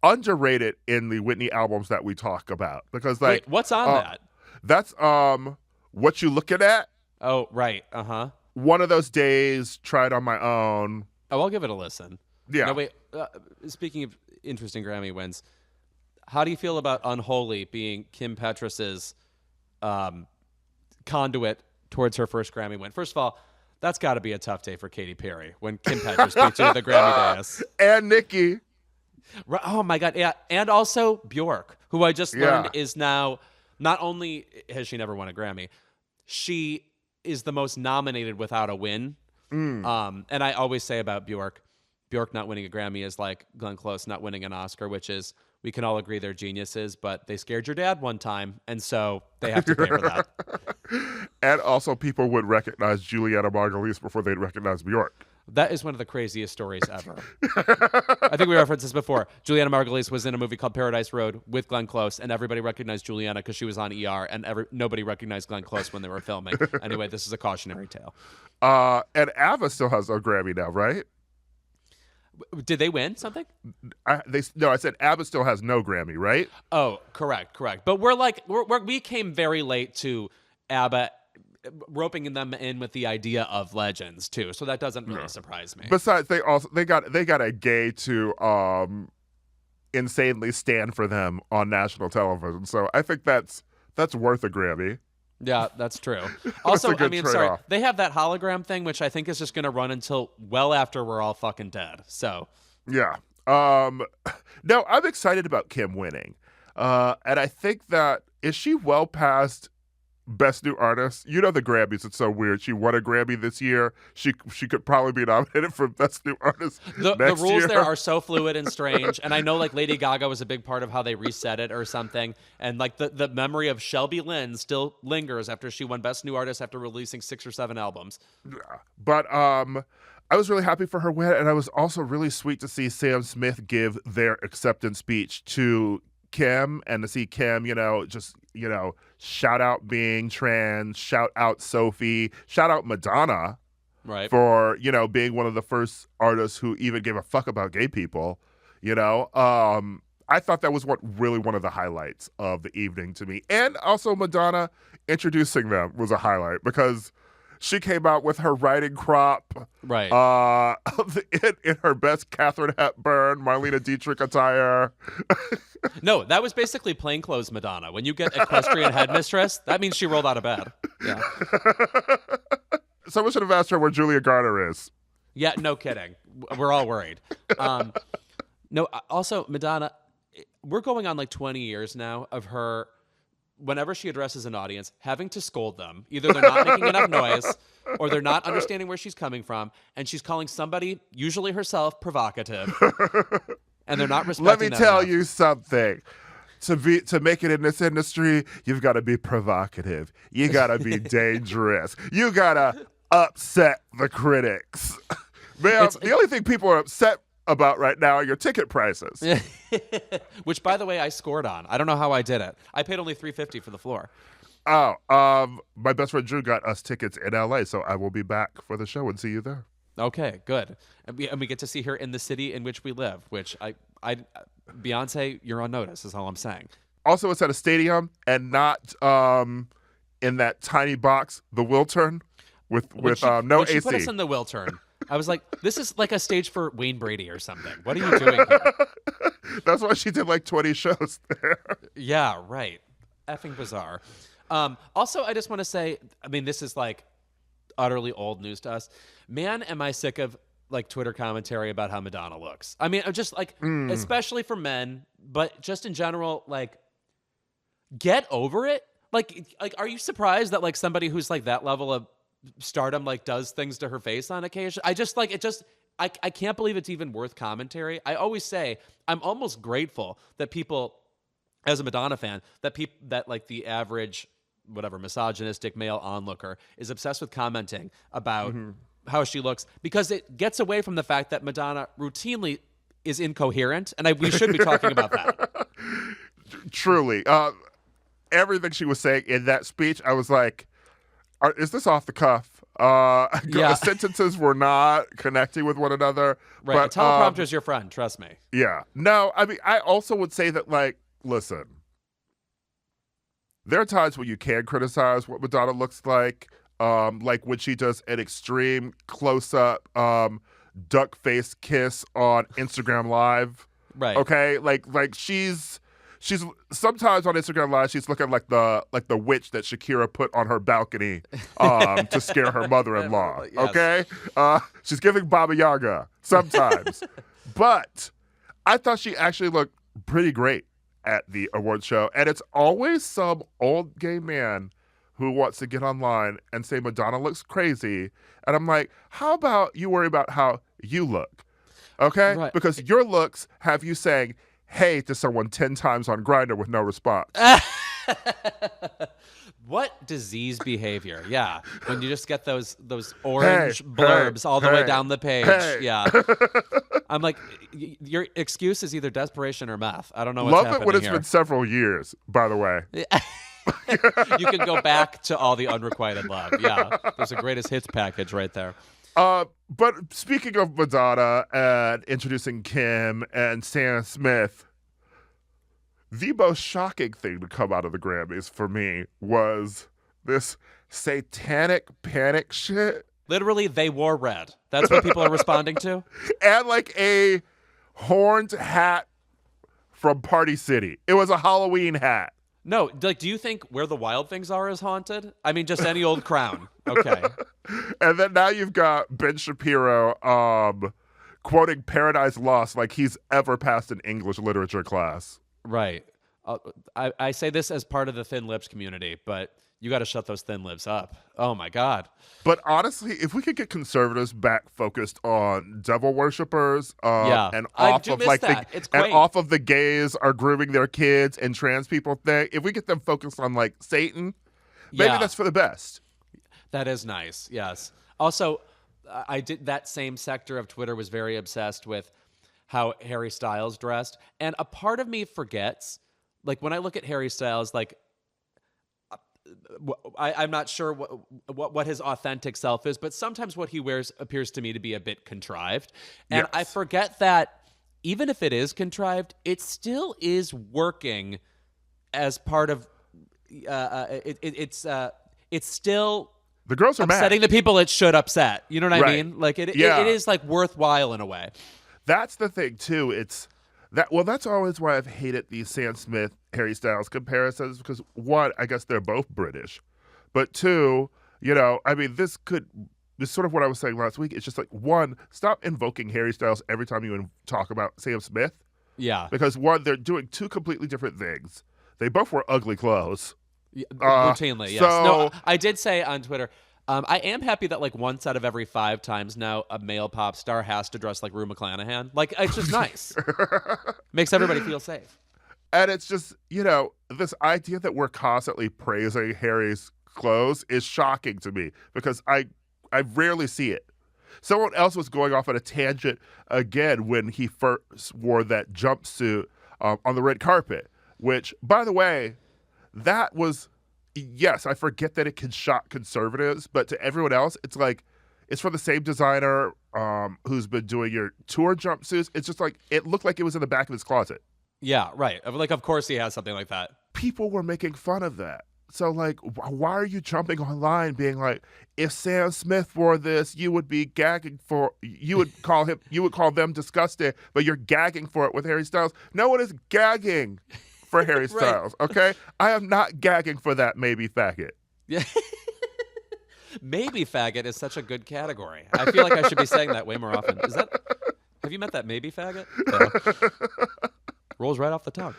underrated in the Whitney albums that we talk about. Because, like, wait, what's on that? That's What You Looking At. Oh, right. Uh-huh. One of Those Days, Tried on My Own. Oh, I'll give it a listen. Yeah. No, wait. Speaking of interesting Grammy wins, how do you feel about Unholy being Kim Pettras's conduit towards her first Grammy win? First of all, that's got to be a tough day for Katy Perry when Kim Petras beats you at the Grammy dais. And Nicki. Oh, my God. Yeah. And also Bjork, who I just learned is now, not only has she never won a Grammy, she is the most nominated without a win. And I always say about Bjork not winning a Grammy is like Glenn Close not winning an Oscar, which is, we can all agree they're geniuses, but they scared your dad one time, and so they have to pay for that. And also people would recognize Juliana Margulies before they'd recognize Bjork. That is one of the craziest stories ever. I think we referenced this before. Juliana Margulies was in a movie called Paradise Road with Glenn Close, and everybody recognized Juliana because she was on ER, and nobody recognized Glenn Close when they were filming. Anyway, this is a cautionary tale. And Ava still has a Grammy now, right? Did they win something? I said ABBA still has no Grammy, right? Oh, correct. But we came very late to ABBA, roping them in with the idea of legends too. So that doesn't really surprise me. Besides, they got a gay to insanely stand for them on national television. So I think that's worth a Grammy. Yeah, that's true. Also, I mean, trade-off. sorry, they have that hologram thing, which I think is just going to run until well after we're all fucking dead. So, yeah. No, I'm excited about Kim winning. And I think that, is she well past Best New Artist? You know the Grammys, it's so weird. She won a Grammy this year. She could probably be nominated for Best New Artist the next rules year. there are so fluid and strange. And I know like Lady Gaga was a big part of how they reset it or something. And like the memory of Shelby Lynn still lingers after she won Best New Artist after releasing 6 or 7 albums. Yeah. But I was really happy for her win, and I was also really sweet to see Sam Smith give their acceptance speech to Kim, and to see Kim, shout out being trans, shout out Sophie, shout out Madonna, right? For being one of the first artists who even gave a fuck about gay people. I thought that was really one of the highlights of the evening to me, and also Madonna introducing them was a highlight because she came out with her riding crop, right? In her best Katharine Hepburn, Marlene Dietrich attire. No, that was basically plainclothes Madonna. When you get equestrian headmistress, that means she rolled out of bed. Yeah. Someone should have asked her where Julia Garner is. Yeah, no kidding. We're all worried. No, also Madonna, we're going on like 20 years now of her whenever she addresses an audience, having to scold them. Either they're not making enough noise or they're not understanding where she's coming from, and she's calling somebody, usually herself, provocative, and they're not respecting Let me that tell enough. you something. To make it in this industry, you've got to be provocative. You got to be dangerous. You got to upset the critics. Man, the only thing people are upset about right now are your ticket prices. Which, by the way, I scored on. I don't know how I did it. I paid only $3.50 for the floor. Oh, my best friend Drew got us tickets in LA, so I will be back for the show and see you there. Okay, good. And we get to see her in the city in which we live, which Beyonce, you're on notice, is all I'm saying. Also, it's at a stadium and not in that tiny box, the Wiltern, with no AC. She put us in the Wiltern. I was like, this is like a stage for Wayne Brady or something. What are you doing here? That's why she did like 20 shows there. Yeah, right. Effing bizarre. Also, I just want to say, I mean, this is like utterly old news to us. Man, am I sick of like Twitter commentary about how Madonna looks. I mean, just like, especially for men, but just in general, like, get over it. Like, are you surprised that like somebody who's like that level of stardom like does things to her face on occasion? I just like it. I can't believe it's even worth commentary. I always say I'm almost grateful that people, as a Madonna fan, that like the average whatever misogynistic male onlooker is obsessed with commenting about how she looks, because it gets away from the fact that Madonna routinely is incoherent, and we should be talking about that. Truly, everything she was saying in that speech, I was like, is this off the cuff? Yeah. Sentences were not connecting with one another. Right, but, a teleprompter's your friend, trust me. Yeah. No, I mean, I also would say that, like, listen, there are times when you can criticize what Madonna looks like when she does an extreme close-up duck face kiss on Instagram Live. Right. Okay? Like she's sometimes on Instagram Live she's looking like the witch that Shakira put on her balcony to scare her mother-in-law. Yes. Okay? She's giving Baba Yaga sometimes. But I thought she actually looked pretty great at the awards show, and it's always some old gay man who wants to get online and say Madonna looks crazy, and I'm like, how about you worry about how you look, okay? Right. Because your looks have you saying hey to someone 10 times on Grindr with no response. What disease behavior? Yeah, when you just get those orange blurbs all the way down the page. Yeah, I'm like, your excuse is either desperation or meth. I don't know what's Love happening it when it's here. been several years, by the way. You can go back to all the unrequited love. Yeah, there's a greatest hits package right there. But speaking of Madonna and introducing Kim and Sam Smith, the most shocking thing to come out of the Grammys for me was this satanic panic shit. Literally, they wore red. That's what people are responding to? And like a horned hat from Party City. It was a Halloween hat. No, like, do you think Where the Wild Things Are is haunted? I mean, just any old crown. Okay. And then now you've got Ben Shapiro quoting Paradise Lost like he's ever passed an English literature class. Right. I say this as part of the thin lips community, but you got to shut those thin lips up. Oh, my God. But honestly, if we could get conservatives back focused on devil worshippers, and off of like and off of the gays are grooming their kids and trans people thing, if we get them focused on like Satan, maybe that's for the best. That is nice. Yes. Also, that same sector of Twitter was very obsessed with how Harry Styles dressed, and a part of me forgets. Like when I look at Harry Styles, like I'm not sure what his authentic self is, but sometimes what he wears appears to me to be a bit contrived. And yes. I forget that even if it is contrived, it still is working as part of it's still the girls are upsetting mad. The people it should upset. You know what I Right. mean? Like it is like worthwhile in a way. That's the thing too. That's always why I've hated these Sam Smith, Harry Styles comparisons, because one, I guess they're both British, but two, I mean, this is sort of what I was saying last week. It's just like, one, stop invoking Harry Styles every time you talk about Sam Smith. Yeah. Because one, they're doing two completely different things. They both wear ugly clothes. Routinely, yes. So, No, I did say on Twitter, I am happy that like once out of every 5 times now a male pop star has to dress like Rue McClanahan. Like, it's just nice. Makes everybody feel safe. and it's just, this idea that we're constantly praising Harry's clothes is shocking to me because I rarely see it. Someone else was going off on a tangent again when he first wore that jumpsuit on the red carpet, which, by the way, that was, yes, I forget that it can shock conservatives, but to everyone else, it's like, it's from the same designer who's been doing your tour jumpsuits. It's just like, it looked like it was in the back of his closet. Yeah, right. Like, of course he has something like that. People were making fun of that. So, like, why are you jumping online being like, if Sam Smith wore this, you would be gagging for, you would call them disgusting, but you're gagging for it with Harry Styles. No one is gagging for Harry Styles, okay? I am not gagging for that maybe faggot. Yeah. Maybe faggot is such a good category. I feel like I should be saying that way more often. Have you met that maybe faggot? Yeah. Rolls right off the tongue.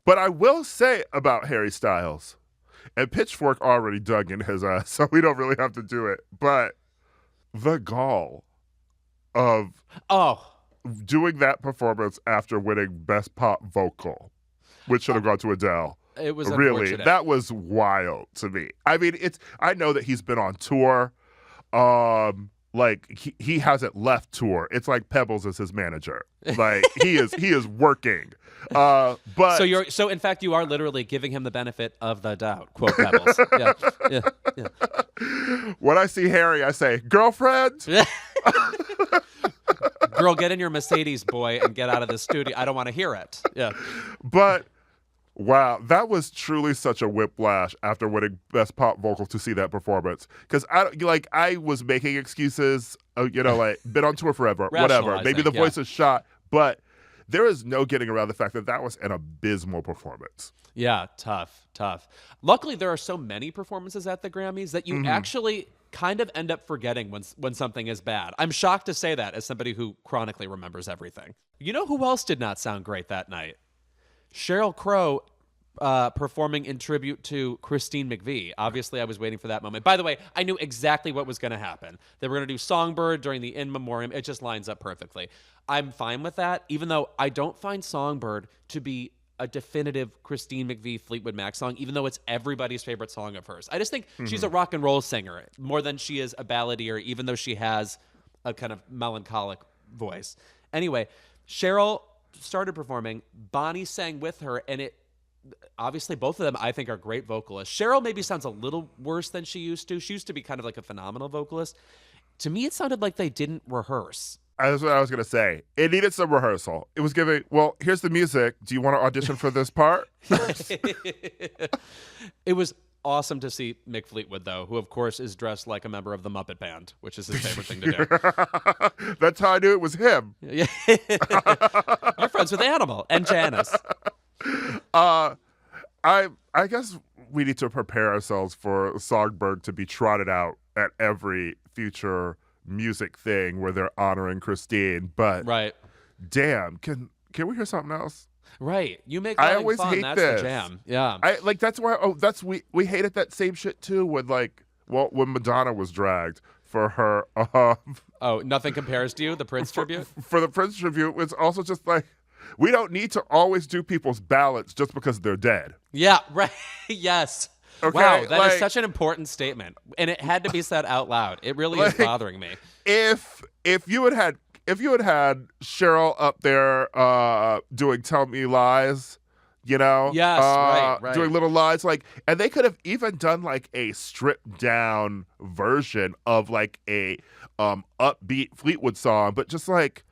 But I will say about Harry Styles, and Pitchfork already dug in his ass, so we don't really have to do it, but the gall of doing that performance after winning Best Pop Vocal, which should have gone to Adele. It was really, that was wild to me. I mean, I know that he's been on tour. Like he hasn't left tour. It's like Pebbles is his manager. Like he is working. But so in fact you are literally giving him the benefit of the doubt. Quote Pebbles. Yeah. When I see Harry, I say, girlfriend. Girl, get in your Mercedes, boy, and get out of the studio. I don't want to hear it. Yeah. But wow, that was truly such a whiplash after winning Best Pop Vocal to see that performance. Because I was making excuses, like been on tour forever, whatever. Maybe the voice is shot, but there is no getting around the fact that that was an abysmal performance. Yeah, tough. Luckily, there are so many performances at the Grammys that you actually kind of end up forgetting when something is bad. I'm shocked to say that as somebody who chronically remembers everything. You know who else did not sound great that night? Sheryl Crow performing in tribute to Christine McVie. Obviously, I was waiting for that moment. By the way, I knew exactly what was going to happen. They were going to do Songbird during the In Memoriam. It just lines up perfectly. I'm fine with that, even though I don't find Songbird to be a definitive Christine McVie Fleetwood Mac song, even though it's everybody's favorite song of hers. I just think she's a rock and roll singer more than she is a balladeer, even though she has a kind of melancholic voice. Anyway, Sheryl started performing. Bonnie sang with her, and obviously both of them I think are great vocalists. Sheryl maybe sounds a little worse than she used to. She used to be kind of like a phenomenal vocalist. To me, it sounded like they didn't rehearse. That's what I was going to say. It needed some rehearsal. It was giving, well, here's the music. Do you want to audition for this part? It was awesome to see Mick Fleetwood, though, who, of course, is dressed like a member of the Muppet Band, which is his favorite thing to do. That's how I knew it was him. You're friends with Animal and Janice. I guess we need to prepare ourselves for Songbird to be trotted out at every future music thing where they're honoring Christine. But right, damn, can we hear something else? Right, you make I always fun. hate That's this. the jam. Yeah, that's why. We hated that same shit too when when Madonna was dragged for her. Nothing Compares to You, the Prince tribute. For the Prince tribute, it's also just like, we don't need to always do people's ballads just because they're dead. Yeah, right. Yes. Okay, wow, that is such an important statement, and it had to be said out loud. It really is bothering me. If you had had Sheryl up there doing "Tell Me Lies," yes, right, doing Little Lies, and they could have even done like a stripped down version of like a upbeat Fleetwood song, but just like,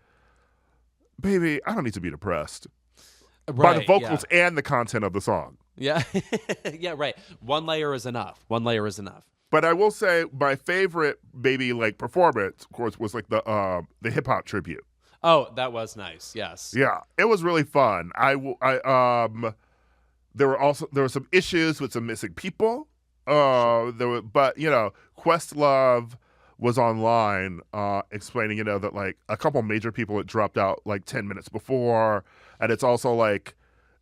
baby, I don't need to be depressed by the vocals and the content of the song. Yeah. Yeah, right. One layer is enough. But I will say my favorite maybe performance, of course, was like the hip hop tribute. Oh, that was nice. Yes. Yeah, it was really fun. There were some issues with some missing people. But Questlove was online explaining, that a couple major people had dropped out 10 minutes before, and it's also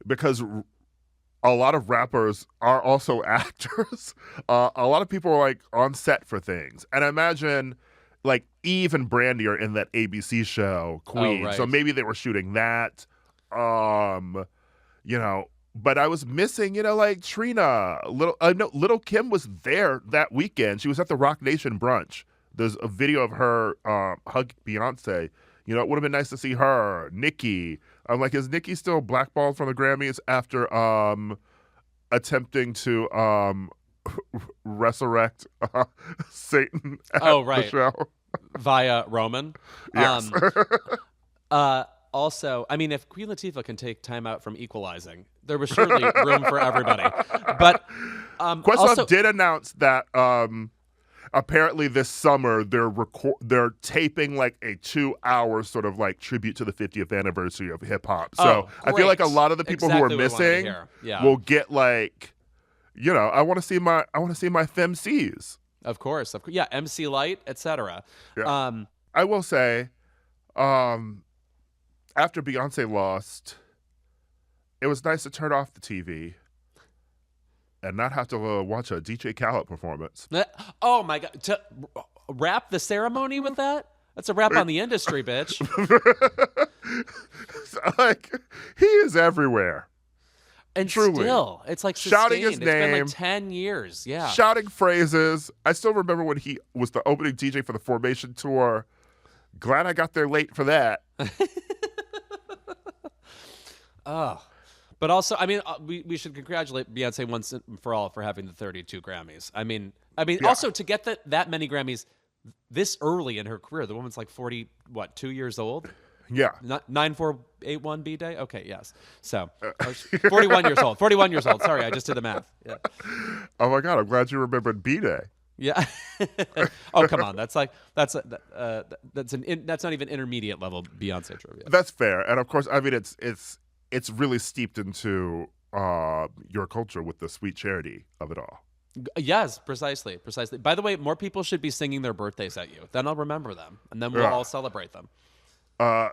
because a lot of rappers are also actors. A lot of people are like on set for things. And I imagine like Eve and Brandy are in that ABC show, Queen. Oh, right. So maybe they were shooting that. You know, but I was missing, you know, like Trina. Little Kim was there that weekend. She was at the Rock Nation brunch. There's a video of her hugging Beyonce. You know, it would have been nice to see her. Nicki. I'm like, is Nicki still blackballed from the Grammys after attempting to resurrect Satan at the show? Via Roman. Yes. Also, I mean, if Queen Latifah can take time out from Equalizing, there was surely room for everybody. But Questlove also did announce that apparently this summer they're taping like a 2-hour sort of like tribute to the 50th anniversary of hip hop. So I feel like a lot of the people who are missing will get like, you know, I want to see my FemCs. Of course. Yeah, MC Light, etc. Yeah. I will say, after Beyonce lost, it was nice to turn off the TV and not have to watch a DJ Khaled performance. Oh my God. To wrap the ceremony with that? That's a wrap on the industry, bitch. Like, he is everywhere. And truly. Still, it's like shouting his sustained. name. It's been like 10 years. Yeah. Shouting phrases. I still remember when he was the opening DJ for the Formation Tour. Glad I got there late for that. Oh. But also, I mean, we should congratulate Beyonce once and for all for having the 32 Grammys. I mean, Yeah. also to get that many Grammys this early in her career. The woman's like 2 years old? Yeah. 9481 day? Okay, yes. So, 41 years old. 41 years old. Sorry, I just did the math. Yeah. Oh my God, I'm glad you remembered B-Day. Yeah. Oh, come on. That's not even intermediate level Beyonce trivia. That's fair. And of course, I mean, it's really steeped into your culture with the sweet charity of it all. Yes, precisely. By the way, more people should be singing their birthdays at you. Then I'll remember them, and then we'll all celebrate them.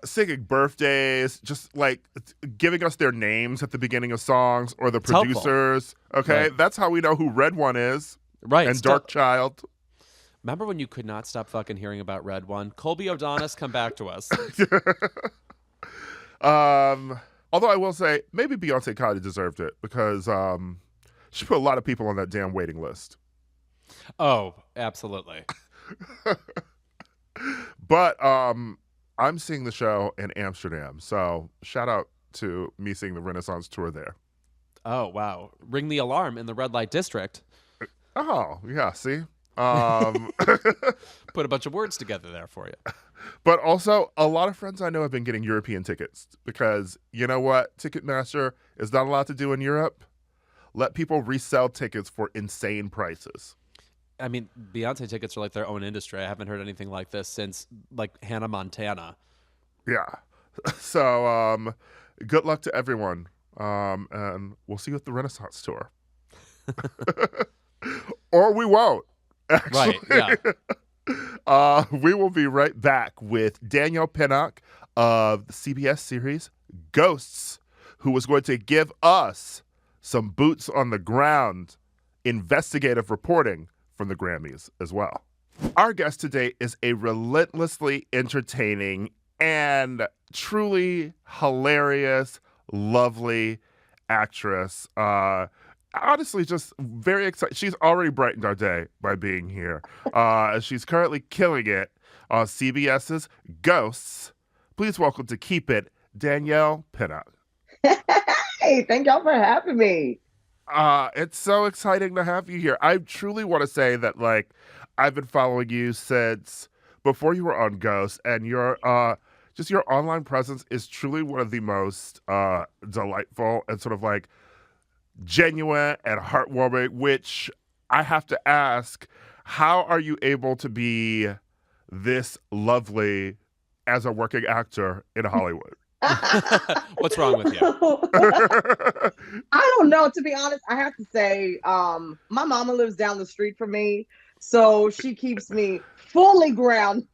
Singing birthdays, just like giving us their names at the beginning of songs or the It's helpful. producers. Okay, Right. That's how we know who Red One is. Right. And Dark Child. Remember when you could not stop fucking hearing about Red One? Colby O'Donis, come back to us. Although I will say, maybe Beyonce kind of deserved it because she put a lot of people on that damn waiting list. Oh, absolutely. But I'm seeing the show in Amsterdam, so shout out to me seeing the Renaissance tour there. Oh, wow. Ring the alarm in the red light district. Oh, yeah, see? Put a bunch of words together there for you. But also, a lot of friends I know have been getting European tickets because, you know what Ticketmaster is not allowed to do in Europe? Let people resell tickets for insane prices. I mean, Beyonce tickets are like their own industry. I haven't heard anything like this since, like, Hannah Montana. Yeah. So, good luck to everyone. And we'll see you at the Renaissance tour. Or we won't, actually. Right, yeah. We will be right back with Danielle Pinnock of the CBS series Ghosts, who was going to give us some boots on the ground investigative reporting from the Grammys as well. Our guest today is a relentlessly entertaining and truly hilarious, lovely actress. Honestly, just very excited. She's already brightened our day by being here. She's currently killing it on CBS's Ghosts. Please welcome to Keep It, Danielle Pinnock. Hey, thank y'all for having me. It's so exciting to have you here. I truly want to say that, like, I've been following you since before you were on Ghosts, and your just your online presence is truly one of the most delightful and sort of like genuine and heartwarming, which I have to ask, how are you able to be this lovely as a working actor in Hollywood? What's wrong with you? I don't know. To be honest, I have to say, my mama lives down the street from me, so she keeps me fully grounded.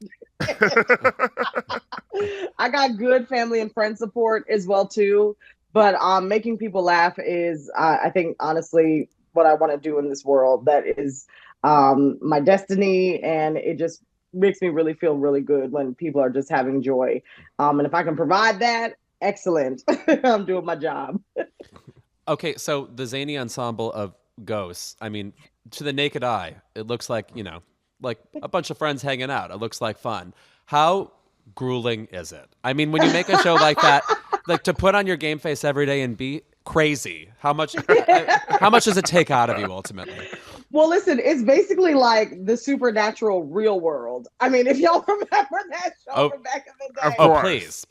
I got good family and friend support as well too. But making people laugh is, I think, honestly, what I want to do in this world. That is my destiny, and it just makes me really feel really good when people are just having joy. And if I can provide that, excellent. I'm doing my job. Okay, so the zany ensemble of ghosts, I mean, to the naked eye, it looks like, like a bunch of friends hanging out. It looks like fun. How grueling is it? I mean, when you make a show like that, like to put on your game face every day and be crazy, how much does it take out of you ultimately? Well, listen, it's basically like the supernatural real world. I mean, if y'all remember that show from back in the day. Oh, please.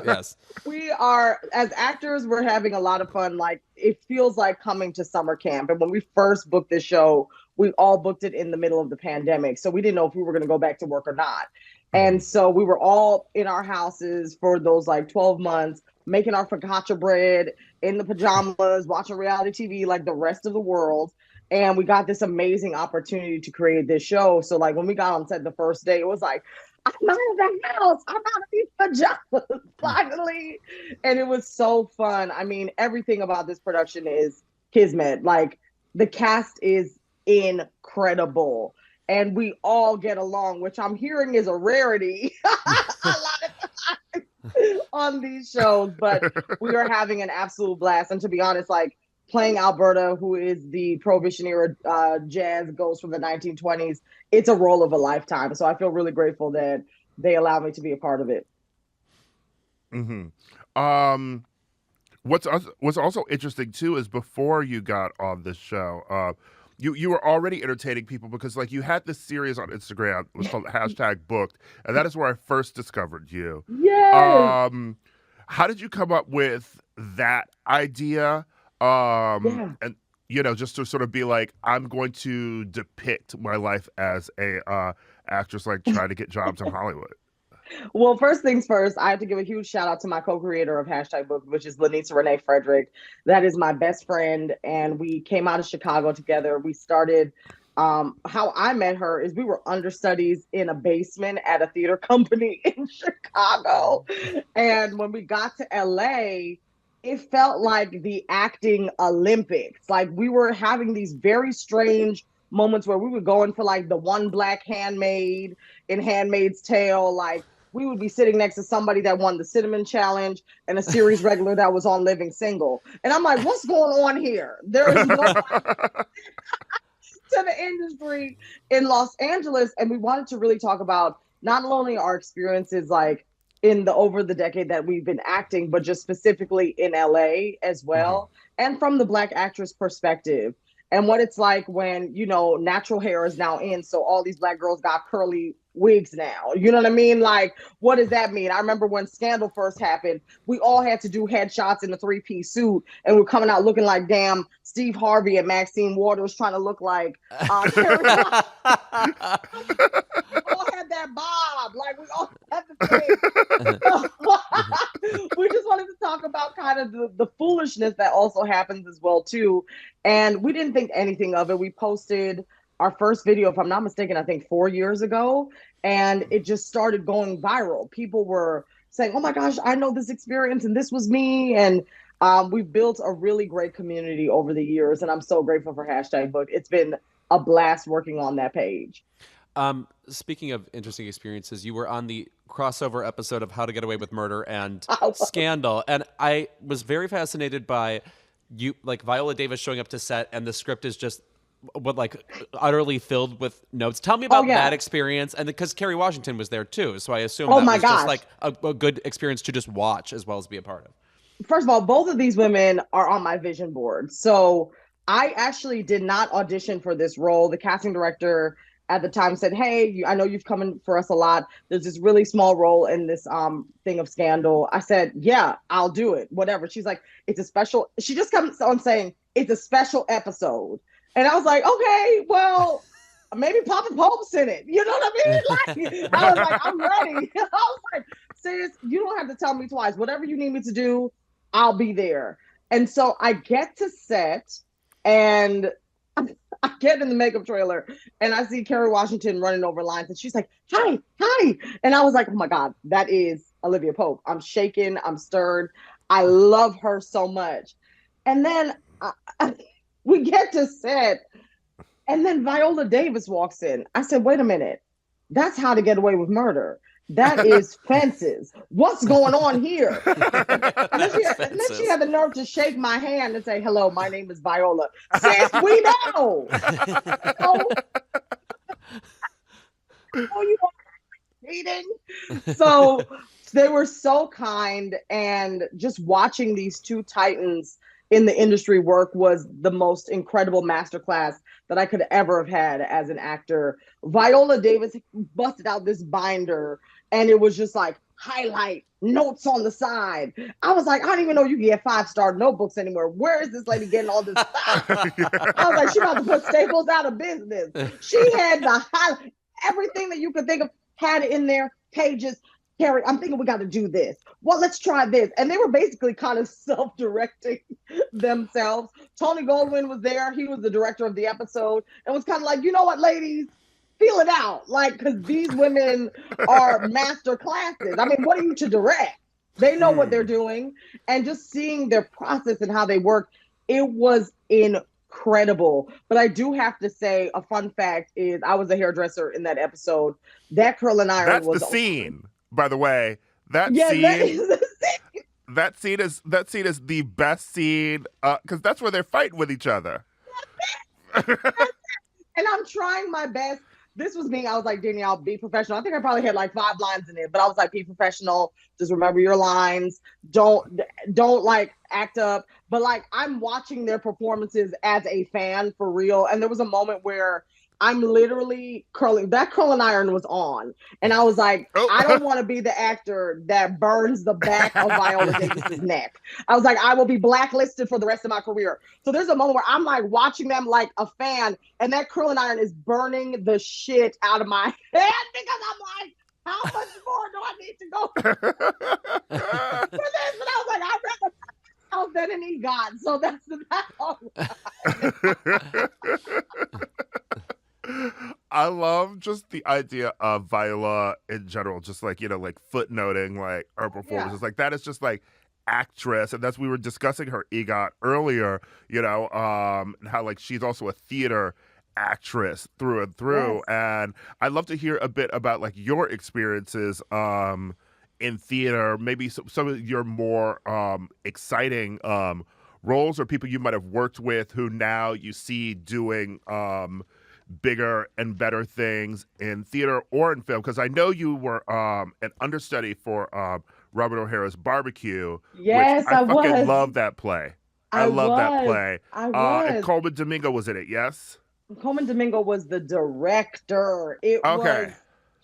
Yes. We are, as actors, we're having a lot of fun. Like, it feels like coming to summer camp. And when we first booked this show, we all booked it in the middle of the pandemic. So we didn't know if we were going to go back to work or not. And so we were all in our houses for those like 12 months, making our focaccia bread in the pajamas, watching reality TV like the rest of the world. And we got this amazing opportunity to create this show. So like when we got on set the first day, it was like, I'm out of the house. I'm out of these pajamas finally. And it was so fun. I mean, everything about this production is kismet. Like the cast is incredible. And we all get along, which I'm hearing is a rarity a lot of times on these shows. But we are having an absolute blast. And to be honest, like, playing Alberta, who is the Prohibition era jazz ghost from the 1920s, it's a role of a lifetime. So I feel really grateful that they allowed me to be a part of it. Mm-hmm. What's also interesting too is before you got on this show, you were already entertaining people because like you had this series on Instagram. It was called #booked, and that is where I first discovered you. Yes. How did you come up with that idea? And just to sort of be like, I'm going to depict my life as a actress, like trying to get jobs in Hollywood. Well, first things first, I have to give a huge shout out to my co-creator of #booked, which is Lanisa Renee Frederick. That is my best friend, and we came out of Chicago together. We started. How I met her is we were understudies in a basement at a theater company in Chicago, and when we got to LA, it felt like the acting Olympics. Like we were having these very strange moments where we were going for like the one black handmaid in Handmaid's Tale. Like we would be sitting next to somebody that won the Cinnamon Challenge and a series regular that was on Living Single. And I'm like, what's going on here? There is no to the industry in Los Angeles. And we wanted to really talk about not only our experiences like over the decade that we've been acting, but just specifically in LA as well. And from the Black actress perspective and what it's like when, natural hair is now in. So all these Black girls got curly wigs now. You know what I mean? Like, what does that mean? I remember when Scandal first happened, we all had to do headshots in a 3-piece suit and we're coming out looking like damn Steve Harvey and Maxine Waters trying to look like Carrie. We all had that bob. Like we all had the thing. We just wanted to talk about kind of the foolishness that also happens as well too. And we didn't think anything of it. We posted our first video, if I'm not mistaken, I think 4 years ago, and it just started going viral. People were saying, oh my gosh, I know this experience and this was me. And we've built a really great community over the years, and I'm so grateful for #booked. It's been a blast working on that page. Speaking of interesting experiences, you were on the crossover episode of How to Get Away with Murder and Scandal, and I was very fascinated by you, like Viola Davis showing up to set, and the script is just utterly filled with notes. Tell me about that experience, and because Kerry Washington was there too, so I assume that was just like a good experience to just watch as well as be a part of. First of all, both of these women are on my vision board. So I actually did not audition for this role. The casting director at the time said, hey, I know you've come in for us a lot. There's this really small role in this thing of Scandal. I said, yeah, I'll do it, whatever. She's like, it's a special. She just comes on saying, it's a special episode. And I was like, okay, well, maybe Papa Pope's in it. You know what I mean? Like, I was like, I'm ready. I was like, sis, you don't have to tell me twice. Whatever you need me to do, I'll be there. And so I get to set, and I get in the makeup trailer, and I see Kerry Washington running over lines, and she's like, hi. And I was like, oh my God, that is Olivia Pope. I'm shaken. I'm stirred. I love her so much. And then we get to set, and then Viola Davis walks in. I said, wait a minute. That's How to Get Away with Murder. That is Fences. What's going on here? And then she had the nerve to shake my hand and say, hello, my name is Viola. Sis, we know. Oh, you are reading? So they were so kind, and just watching these two titans in the industry work was the most incredible masterclass that I could ever have had as an actor. Viola Davis busted out this binder, and it was just like highlight notes on the side. I was like, I don't even know you can get 5-star notebooks anymore. Where is this lady getting all this stuff? I was like, she about to put Staples out of business. She had the highlight, everything that you could think of had it in there, pages. Carrie, I'm thinking we got to do this. Well, let's try this. And they were basically kind of self-directing themselves. Tony Goldwyn was there. He was the director of the episode, and was kind of like, you know what, ladies? Feel it out. Like, because these women are master classes. I mean, what are you to direct? They know what they're doing. And just seeing their process and how they work, it was incredible. But I do have to say, a fun fact is I was a hairdresser in that episode. That curling iron That's was the scene, by the way. That scene is the best scene because that's where they're fighting with each other. And I'm trying my best. This was me. I was like, Danielle, be professional. I think I probably had like 5 lines in it, but I was like, be professional. Just remember your lines. Don't like act up. But like, I'm watching their performances as a fan for real. And there was a moment where I'm literally curling. That curling iron was on. And I was like, I don't want to be the actor that burns the back of Viola Davis's neck. I was like, I will be blacklisted for the rest of my career. So there's a moment where I'm like watching them like a fan, and that curling iron is burning the shit out of my head because I'm like, how much more do I need to go for this? But I was like, I'd rather myself than any god. So that's all. I love just the idea of Viola in general, just like, like footnoting like her performances. Like that is just like actress. And that's, we were discussing her EGOT earlier, how like she's also a theater actress through and through. Yes. And I'd love to hear a bit about like your experiences in theater, maybe some of your more exciting roles or people you might have worked with who now you see doing bigger and better things in theater or in film, because I know you were an understudy for Robert O'Hara's Barbecue. Yes, which I fucking was. love that play. I love that play. And Coleman Domingo was in it, yes? Coleman Domingo was the director. It was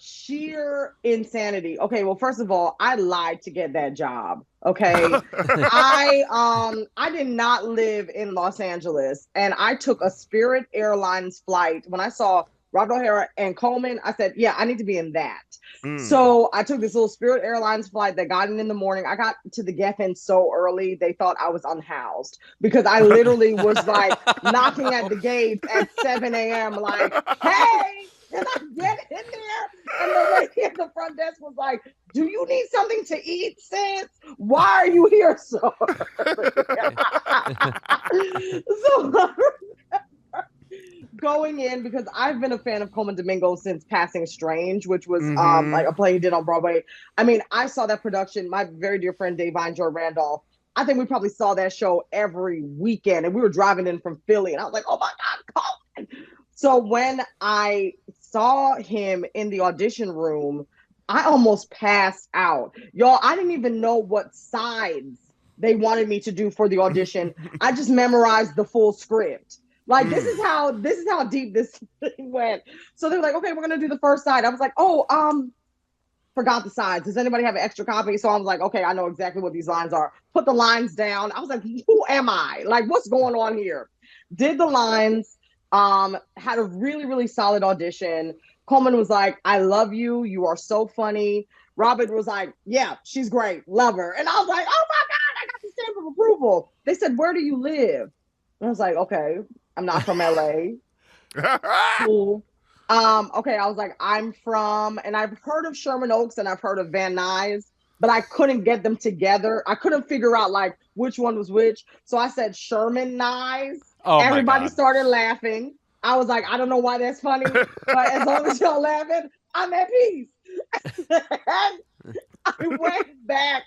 sheer insanity. Okay, well, first of all, I lied to get that job. Okay. I did not live in Los Angeles, and I took a Spirit Airlines flight. When I saw Robert O'Hara and Coleman, I said, yeah, I need to be in that. So I took this little Spirit Airlines flight that got in the morning. I got to the Geffen so early, they thought I was unhoused because I literally was like knocking at the gates at 7 a.m. like, hey, can I get in there? And the lady at the front desk was like, do you need something to eat, sis? Why are you here so early? So going in, because I've been a fan of Coleman Domingo since Passing Strange, which was like a play he did on Broadway. I mean, I saw that production. My very dear friend Davine Joy Randolph, I think we probably saw that show every weekend, and we were driving in from Philly, and I was like, oh my God, Coleman. So when I saw him in the audition room, I almost passed out. Y'all, I didn't even know what sides they wanted me to do for the audition. I just memorized the full script. Like, this is how deep this thing went. So they're like, okay, we're going to do the first side. I was like, forgot the sides. Does anybody have an extra copy? So I was like, okay, I know exactly what these lines are. Put the lines down. I was like, who am I? Like, what's going on here? Did the lines, had a really, really solid audition. Coleman was like, I love you. You are so funny. Robert was like, yeah, she's great. Love her. And I was like, oh my God, I got the stamp of approval. They said, where do you live? And I was like, okay, I'm not from LA. Cool. Okay, I was like, I'm from, and I've heard of Sherman Oaks and I've heard of Van Nuys, but I couldn't get them together. I couldn't figure out like which one was which. So I said Sherman knives. Oh my Everybody God. started laughing. I was like, I don't know why that's funny, but as long as y'all laughing, I'm at peace. I went back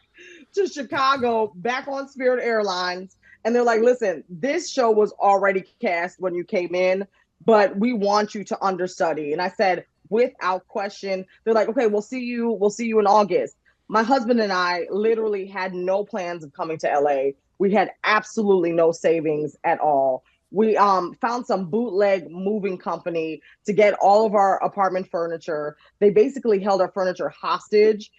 to Chicago, back on Spirit Airlines, and they're like, listen, this show was already cast when you came in, but we want you to understudy. And I said, without question. They're like, okay, we'll see you in August. My husband and I literally had no plans of coming to LA. We had absolutely no savings at all. We found some bootleg moving company to get all of our apartment furniture. They basically held our furniture hostage.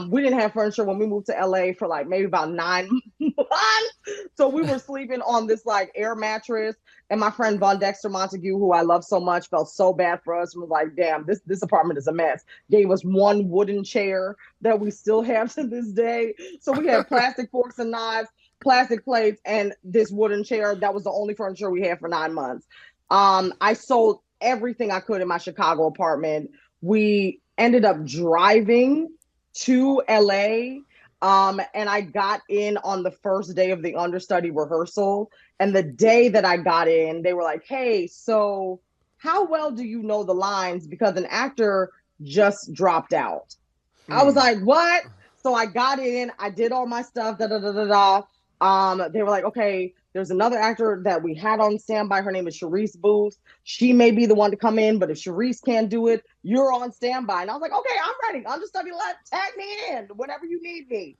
We didn't have furniture when we moved to LA for like maybe about 9 months. So we were sleeping on this like air mattress. And my friend Von Dexter Montague, who I love so much, felt so bad for us and was like, damn, this apartment is a mess. Gave us one wooden chair that we still have to this day. So we had plastic forks and knives, plastic plates, and this wooden chair. That was the only furniture we had for 9 months. I sold everything I could in my Chicago apartment. We ended up driving to LA. And I got in on the first day of the understudy rehearsal. And the day that I got in, they were like, hey, so how well do you know the lines? Because an actor just dropped out. I was like, what? So I got in, I did all my stuff, They were like, okay, there's another actor that we had on standby. Her name is Charisse Booth. She may be the one to come in, but if Charisse can't do it, you're on standby. And I was like, okay, I'm ready. Understudy, tag me in whenever you need me.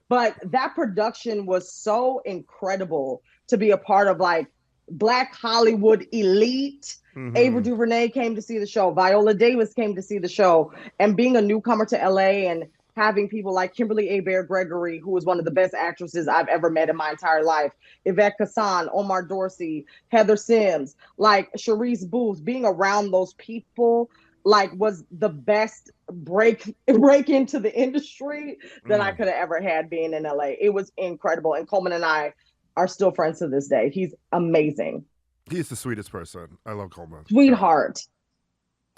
But that production was so incredible to be a part of, like Black Hollywood elite. Ava DuVernay came to see the show. Viola Davis came to see the show. And being a newcomer to LA and having people like Kimberly Abair-Gregory, who was one of the best actresses I've ever met in my entire life, Yvette Kassan, Omar Dorsey, Heather Sims, like Charisse Booth, being around those people like was the best break into the industry that I could have ever had being in LA. It was incredible. And Coleman and I are still friends to this day. He's amazing. He's the sweetest person. I love Coleman. Sweetheart.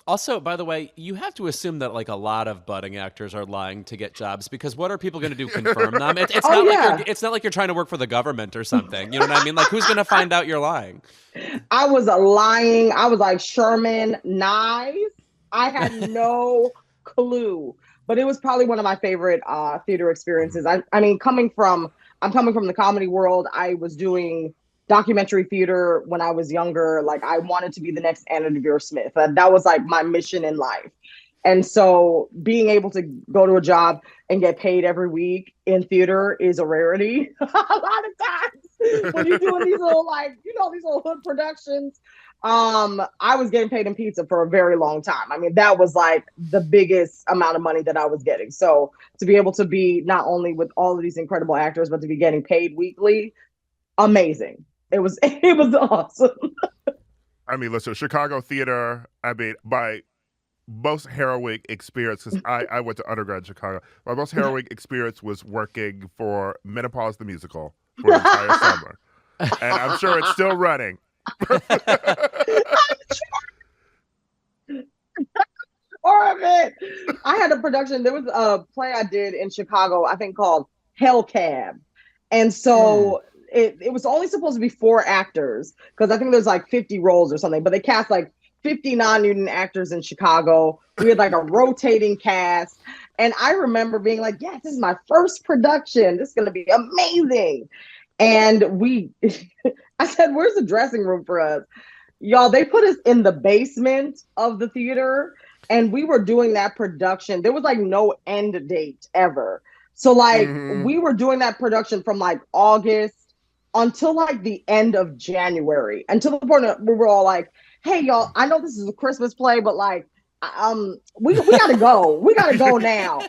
Also, by the way, you have to assume that like a lot of budding actors are lying to get jobs, because what are people going to do? Confirm them? It's not like you're trying to work for the government or something. You know what I mean? Like, who's going to find out you're lying? I was lying. I was like, Sherman knives. I had no clue, but it was probably one of my favorite theater experiences. I mean, I'm coming from the comedy world. I was doing documentary theater when I was younger. Like, I wanted to be the next Anna Devere Smith. That was like my mission in life. And so being able to go to a job and get paid every week in theater is a rarity. A lot of times when you're doing these little, like, these little hood productions, I was getting paid in pizza for a very long time. I mean, that was like the biggest amount of money that I was getting. So to be able to be not only with all of these incredible actors, but to be getting paid weekly, amazing. It was awesome. I mean, listen, Chicago theater, I mean, my most harrowing experience, because I went to undergrad in Chicago, my most harrowing experience was working for Menopause the Musical for an entire summer. And I'm sure it's still running. Or of it. I had a production. There was a play I did in Chicago, I think called Hell Cab. And so it was only supposed to be 4 actors, because I think there's like 50 roles or something, but they cast like 50 non-union actors in Chicago. We had like a rotating cast. And I remember being like, yes, this is my first production. This is going to be amazing. And I said, where's the dressing room for us? Y'all, they put us in the basement of the theater, and we were doing that production. There was like no end date ever. So like we were doing that production from like August until like the end of January, until the point that we were all like, hey, y'all, I know this is a Christmas play, but like, we gotta go. We gotta go now.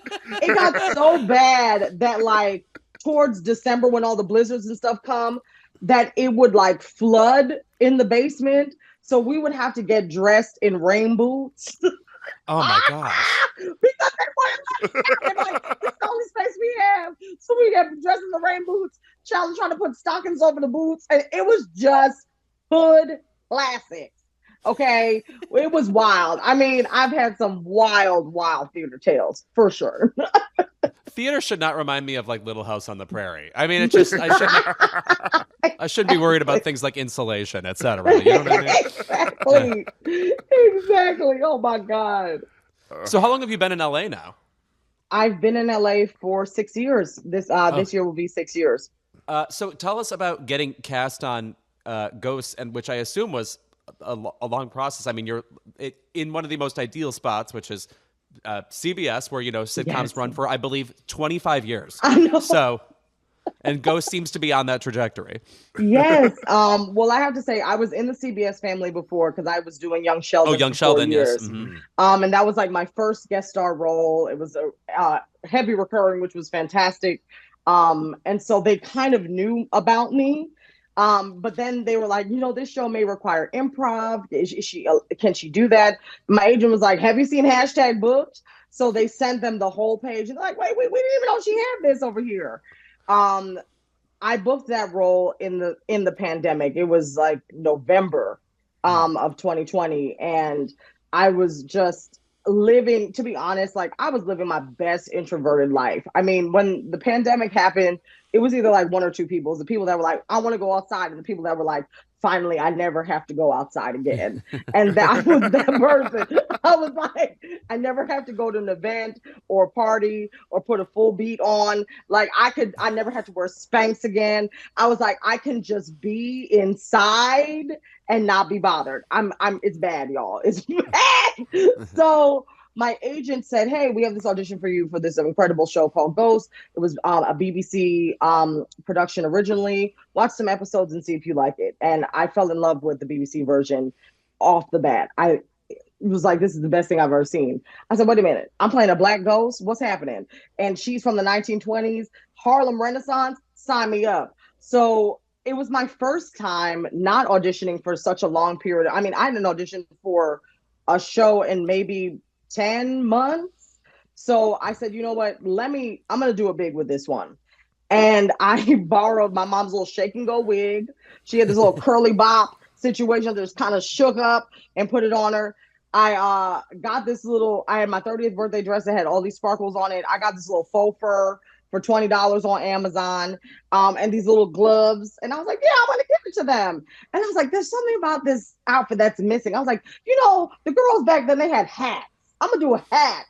It got so bad that like towards December, when all the blizzards and stuff come, that it would like flood in the basement. So we would have to get dressed in rain boots. Oh my gosh. Because they were like, it's the only space we have. So we get dressed in the rain boots, trying to put stockings over the boots. And it was just hood classics. Okay, it was wild. I mean, I've had some wild theater tales for sure. Theater should not remind me of like Little House on the Prairie. I mean, I shouldn't be worried about things like insulation, etc. You know what I mean? Exactly. Oh my God. So how long have you been in LA now? I've been in LA for 6 years. This year will be 6 years. So tell us about getting cast on Ghosts, and which I assume was a long process. I mean, you're in one of the most ideal spots, which is CBS, where sitcoms run for, I believe, 25 years. I know. So, and Ghost seems to be on that trajectory. Yes. Well, I have to say, I was in the CBS family before because I was doing Young Sheldon. Oh, Young for Sheldon, 4 years. yes. Mm-hmm. And that was like my first guest star role. It was a heavy recurring, which was fantastic. And so they kind of knew about me. But then they were like, this show may require improv. Can she do that? My agent was like, have you seen #booked? So they sent them the whole page. And they're like, wait, we didn't even know she had this over here. I booked that role in the pandemic. It was like November of 2020. And I was just living, to be honest, like I was living my best introverted life. I mean, when the pandemic happened, it was either like one or two people. It was the people that were like, I want to go outside, and the people that were like, finally, I never have to go outside again. And that was that person. I was like, I never have to go to an event or a party or put a full beat on. Like I never had to wear Spanx again. I was like, I can just be inside and not be bothered. It's bad, y'all. It's bad. So my agent said, hey, we have this audition for you for this incredible show called Ghosts. It was a BBC production originally. Watch some episodes and see if you like it. And I fell in love with the BBC version off the bat. I was like, this is the best thing I've ever seen. I said, wait a minute, I'm playing a black ghost? What's happening? And she's from the 1920s, Harlem Renaissance, sign me up. So it was my first time not auditioning for such a long period. I mean, I didn't audition for a show in maybe 10 months. So I said, you know what, I'm going to do it big with this one. And I borrowed my mom's little shake and go wig. She had this little curly bop situation that just kind of shook up and put it on her. I got this I had my 30th birthday dress that had all these sparkles on it. I got this little faux fur for $20 on Amazon, and these little gloves. And I was like, yeah, I want to give it to them. And I was like, there's something about this outfit that's missing. I was like, the girls back then, they had hats. I'm going to do a hat.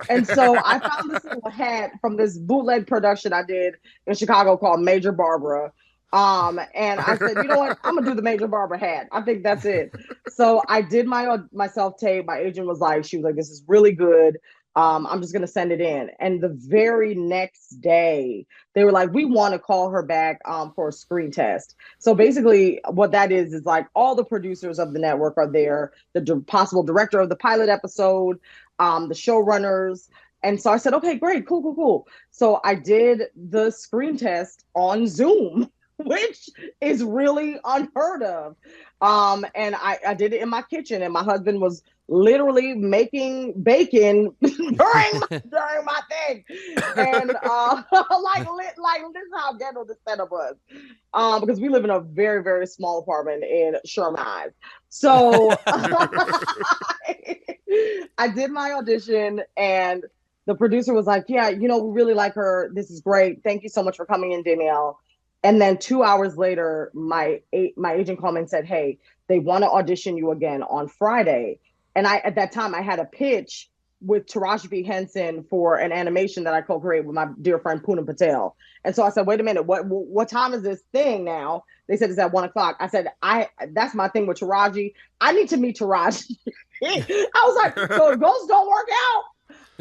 And so I found this little hat from this bootleg production I did in Chicago called Major Barbara. And I said, you know what? I'm going to do the Major Barbara hat. I think that's it. So I did my self-tape. My agent was like, this is really good. I'm just going to send it in. And the very next day, they were like, we want to call her back for a screen test. So basically what that is like all the producers of the network are there, the possible director of the pilot episode, the showrunners. And so I said, okay, great, cool. So I did the screen test on Zoom, which is really unheard of. And I did it in my kitchen, and my husband was literally making bacon during my thing. And like this is how ghetto this setup was. Because we live in a very, very small apartment in Sherman Heights. So I did my audition, and the producer was like, yeah, we really like her. This is great. Thank you so much for coming in, Danielle. And then 2 hours later, my agent called me and said, hey, they want to audition you again on Friday. And at that time, I had a pitch with Taraji P. Henson for an animation that I co-created with my dear friend Poonam Patel. And so I said, wait a minute, what time is this thing now? They said it's at 1:00. I said, that's my thing with Taraji. I need to meet Taraji. I was like, so if ghosts don't work out,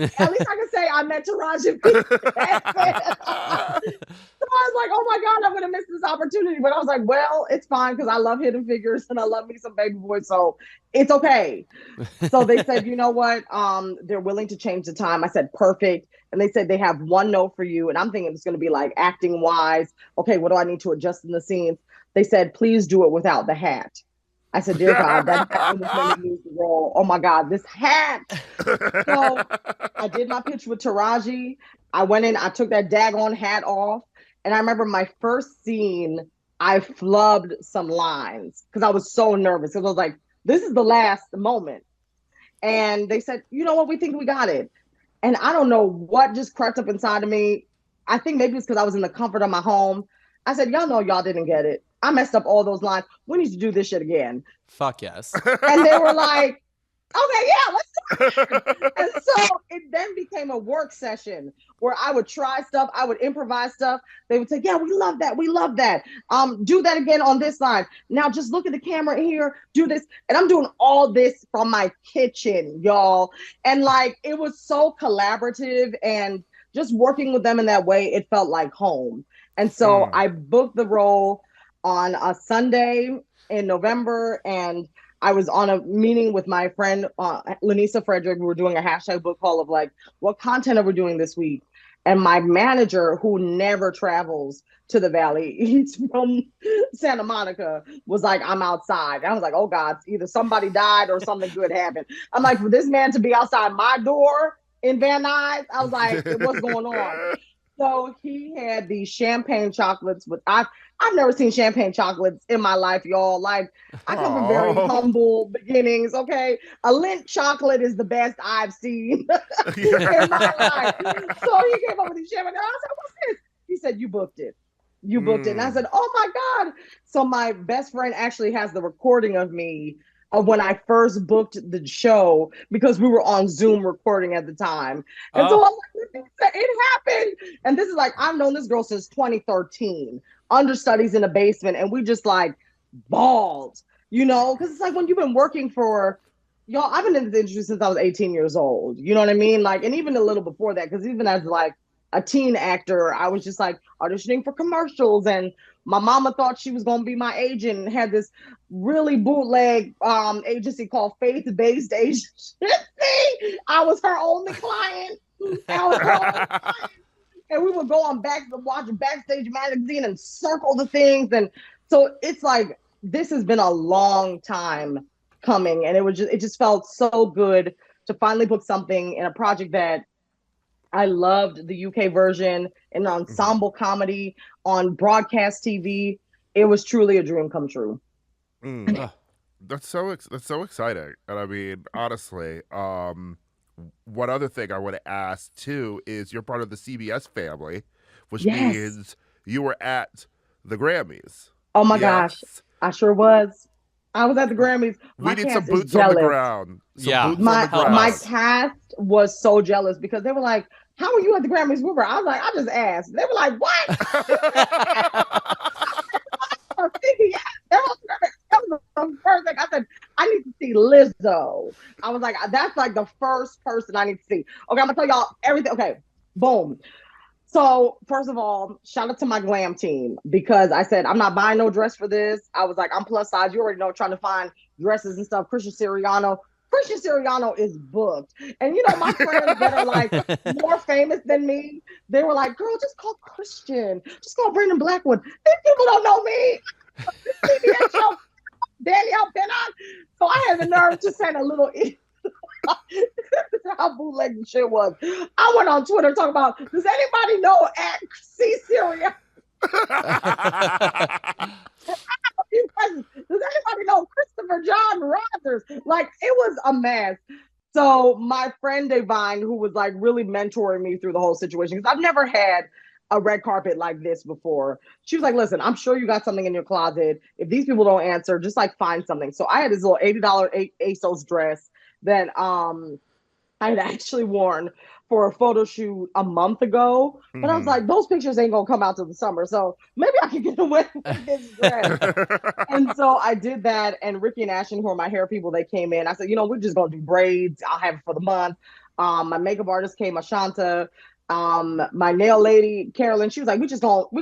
at least I can say I met Taraji P. So I was like, oh my God, I'm going to miss this opportunity. But I was like, well, it's fine because I love Hidden Figures and I love me some Baby Boy. So it's okay. So they said, you know what? They're willing to change the time. I said, perfect. And they said they have one note for you. And I'm thinking it's going to be like acting wise. Okay, what do I need to adjust in the scenes? They said, please do it without the hat. I said, dear God, that hat was me lose the role. Oh my God, this hat. So I did my pitch with Taraji. I went in, I took that daggone hat off. And I remember my first scene, I flubbed some lines because I was so nervous. Because I was like, this is the last moment. And they said, you know what, we think we got it. And I don't know what just crept up inside of me. I think maybe it's because I was in the comfort of my home. I said, y'all know y'all didn't get it. I messed up all those lines. We need to do this shit again. Fuck yes. And they were like, okay, yeah, let's do it. And so it then became a work session where I would try stuff, I would improvise stuff. They would say, yeah, we love that. We love that. Do that again on this line. Now just look at the camera here, do this. And I'm doing all this from my kitchen, y'all. And like, it was so collaborative, and just working with them in that way, it felt like home. And so I booked the role on a Sunday in November, and I was on a meeting with my friend, Lanisa Frederick. We were doing a hashtag book haul of like, what content are we doing this week? And my manager, who never travels to the Valley, he's from Santa Monica, was like, I'm outside. And I was like, oh God, either somebody died or something good happened. I'm like, for this man to be outside my door in Van Nuys, I was like, what's going on? So he had these champagne chocolates with, I've never seen champagne chocolates in my life, y'all. Like, I come from very humble beginnings, okay? A Lindt chocolate is the best I've seen in my life. So he came up with these champagne. I said, what's this? He said, you booked it. You booked it. And I said, oh my God. So my best friend actually has the recording of me of when I first booked the show, because we were on Zoom recording at the time. And so I'm like, it happened. And this is like, I've known this girl since 2013, understudies in the basement. And we just like bawled, you know, because it's like when you've been working for, y'all, I've been in this industry since I was 18 years old. You know what I mean? Like, and even a little before that, because even as like a teen actor, I was just like auditioning for commercials, and my mama thought she was going to be my agent and had this really bootleg agency called Faith-Based Agency. I was her only client. And we would go on watch Backstage Magazine and circle the things. And so it's like, this has been a long time coming. And it just felt so good to finally book something in a project that I loved, the UK version, an ensemble comedy on broadcast TV. It was truly a dream come true. That's so exciting. And I mean, honestly, one other thing I want to ask too is you're part of the CBS family, which means you were at the Grammys. Oh my gosh, I sure was. I was at the Grammys. We need some boots on the ground. My cast was so jealous because they were like, how are you at the Grammys with her? I was like, I just asked. They were like, what? That was the first thing I said. I need to see Lizzo. I was like, that's like the first person I need to see. Okay, I'm gonna tell y'all everything. Okay, boom. So first of all, shout out to my glam team, because I said, I'm not buying no dress for this. I was like, I'm plus size. You already know, trying to find dresses and stuff. Christian Siriano is booked. And you know, my friends that are like more famous than me, they were like, girl, just call Christian. Just call Brandon Blackwood. These people don't know me. CBS show, Danielle Pinnock. So I had the nerve to send a little how bootleg the shit was. I went on Twitter talking about, does anybody know at C Syria? Does anybody know Christopher John Rogers? Like, it was a mess. So my friend Devine, who was like really mentoring me through the whole situation, because I've never had a red carpet like this before. She was like, listen, I'm sure you got something in your closet. If these people don't answer, just like find something. So I had this little $80 ASOS dress that I had actually worn for a photo shoot a month ago. But I was like, those pictures ain't gonna come out till the summer. So maybe I can get away with this dress. And so I did that. And Ricky and Ashton, who are my hair people, they came in. I said, you know, we're just gonna do braids. I'll have it for the month. My makeup artist came, Ashanta. My nail lady, Carolyn, she was like, we're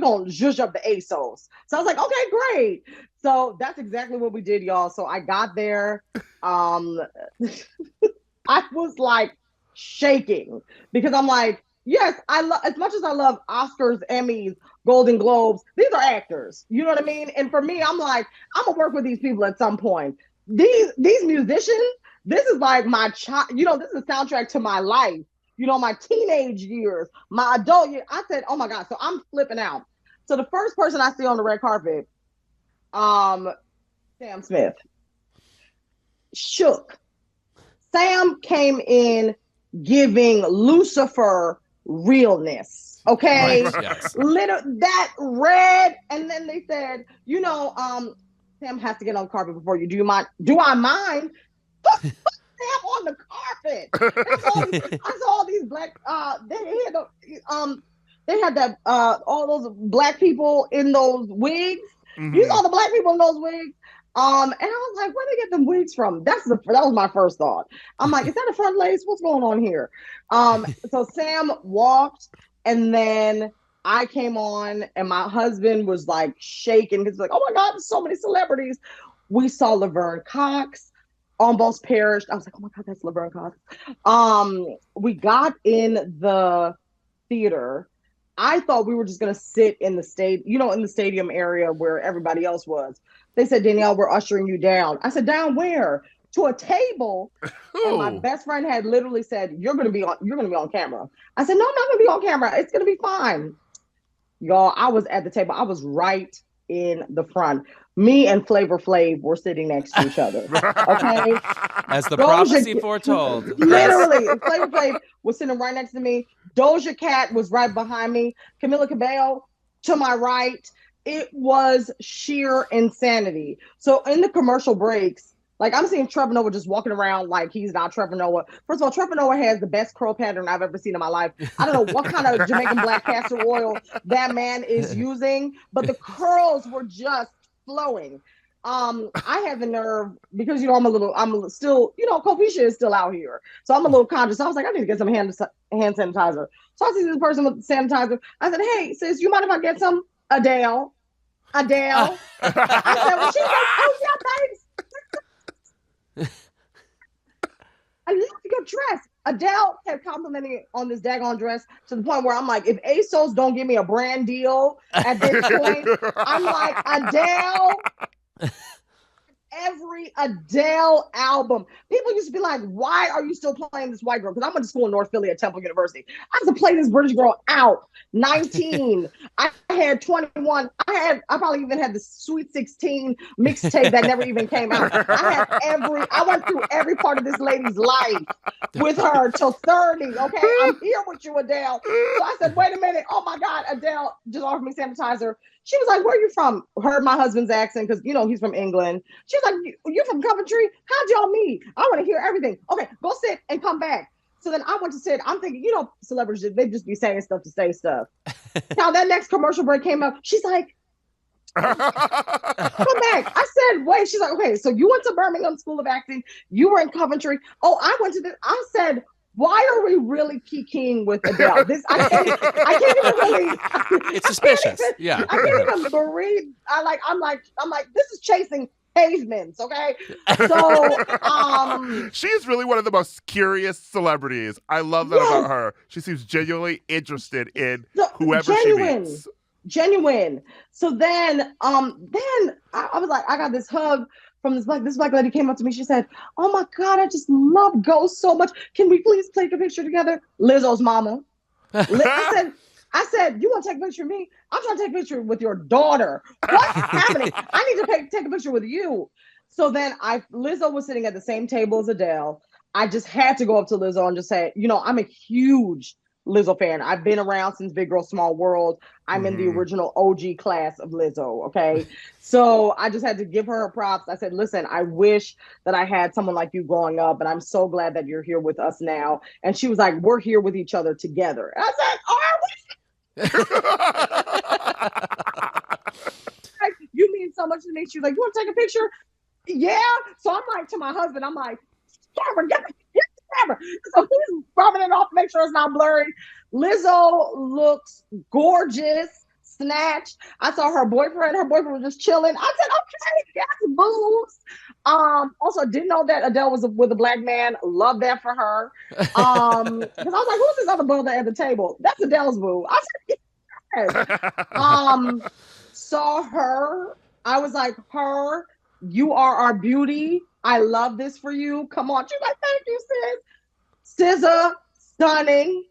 gonna zhuzh up the ASOS. So I was like, okay, great. So that's exactly what we did, y'all. So I got there. I was like shaking because I'm like, yes, I love, as much as I love Oscars, Emmys, Golden Globes, these are actors. You know what I mean? And for me, I'm like, I'm gonna work with these people at some point. These musicians, this is like my child, you know, this is a soundtrack to my life. You know, my teenage years, my adult years. I said, oh my God. So I'm flipping out. So the first person I see on the red carpet, Sam Smith. shook. Sam came in giving Lucifer realness. Okay. Right, yes. Little that red, and then they said, Sam has to get on the carpet before you. Do you mind? Do I mind? Put Sam on the carpet. I saw all these black. They had that all those black people in those wigs. Mhm. You saw the black people in those wigs. And I was like, where they get them wigs from? That was my first thought. I'm like, is that a front lace? What's going on here? So Sam walked, and then I came on, and my husband was like shaking. He's like, oh my God, there's so many celebrities. We saw Laverne Cox, almost perished. I was like, oh my God, that's Laverne Cox. We got in the theater. I thought we were just gonna sit in the in the stadium area where everybody else was. They said, Danielle, we're ushering you down. I said, down where? To a table. And my best friend had literally said, you're gonna be on camera. I said, no, I'm not gonna be on camera. It's gonna be fine. Y'all, I was at the table. I was right in the front. Me and Flavor Flav were sitting next to each other. Okay. As the prophecy foretold. Literally, Flavor Flav was sitting right next to me. Doja Cat was right behind me. Camila Cabello to my right. It was sheer insanity. So in the commercial breaks, like I'm seeing Trevor Noah just walking around like he's not Trevor Noah. First of all, Trevor Noah has the best curl pattern I've ever seen in my life. I don't know what kind of Jamaican black castor oil that man is using, but the curls were just flowing. I had the nerve because I'm still, Covisha is still out here. So I'm a little conscious. I was like, I need to get some hand sanitizer. So I see this person with sanitizer. I said, hey, sis, you mind if I get some? Adele. I said, well, she's like, oh yeah, thanks. I love your dress. Adele kept complimenting on this daggone dress to the point where I'm like, if ASOS don't give me a brand deal at this point, I'm like, Adele. Every Adele album. People used to be like, why are you still playing this white girl? Because I went to school in North Philly at Temple University. I used to play this British girl out. 19. I had 21. I probably even had the Sweet 16 mixtape that never even came out. I went through every part of this lady's life with her till 30. Okay, I'm here with you, Adele. So I said, wait a minute. Oh my God, Adele just offered me sanitizer. She was like, where are you from? Heard my husband's accent because, he's from England. She was like, you're from Coventry? How'd y'all meet? I want to hear everything. Okay, go sit and come back. So then I went to sit. I'm thinking, celebrities, they just be saying stuff to say stuff. Now that next commercial break came up. She's like, come back. I said, wait. She's like, okay, so you went to Birmingham School of Acting. You were in Coventry. Oh, I went to this. I said, why are we really kicking with Adele? I can't even really. It's suspicious. I can't even breathe. I'm like, this is chasing pavements, okay? So, she's really one of the most curious celebrities. I love that about her. She seems genuinely interested in whoever she meets. Genuine. So then I was like, I got this hug from this black lady came up to me. She said, oh my God, I just love Ghost so much. Can we please take a picture together? Lizzo's mama. I said, you want to take a picture of me? I'm trying to take a picture with your daughter. What's happening? I need to take a picture with you. So then Lizzo was sitting at the same table as Adele. I just had to go up to Lizzo and just say, I'm a huge Lizzo fan. I've been around since Big Girl Small World. I'm in the original OG class of Lizzo, okay? So I just had to give her props. I said, listen, I wish that I had someone like you growing up, and I'm so glad that you're here with us now. And she was like, we're here with each other together. And I said, you mean so much to me. She was like, you want to take a picture? Yeah. So I'm like, to my husband, I'm like, camera, get the camera. So he's rubbing it off to make sure it's not blurry. Lizzo looks gorgeous, snatched. I saw her boyfriend was just chilling. I said, okay, yes, boobs. Also didn't know that Adele was with a black man. Love that for her. Because I was like, who's this other brother at the table? That's Adele's boo. I said, yes. Saw her. I was like, her, you are our beauty. I love this for you. Come on. She's like, thank you, sis. SZA, stunning.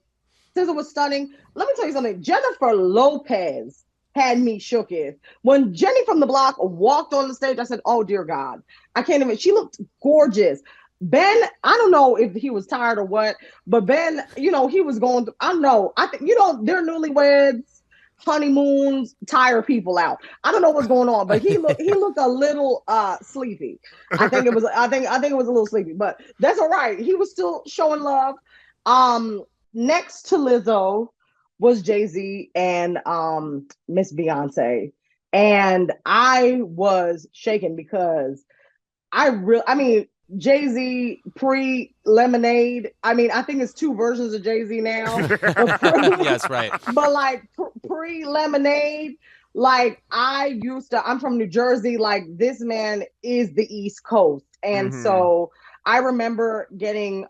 SZA was stunning. Let me tell you something. Jennifer Lopez had me shooketh. When Jenny from the Block walked on the stage, I said, oh, dear God. I can't even. She looked gorgeous. Ben, I don't know if he was tired or what, but Ben, he was going through, I don't know. I think, they're newlyweds, honeymoons, tire people out. I don't know what's going on, but he looked a little sleepy. I think it was a little sleepy, but that's all right. He was still showing love. Next to Lizzo was Jay-Z and Miss Beyonce. And I was shaken because Jay-Z pre-Lemonade. I think it's 2 versions of Jay-Z now. Yes, right. But like pre-Lemonade, like I'm from New Jersey. Like this man is the East Coast. And so I remember getting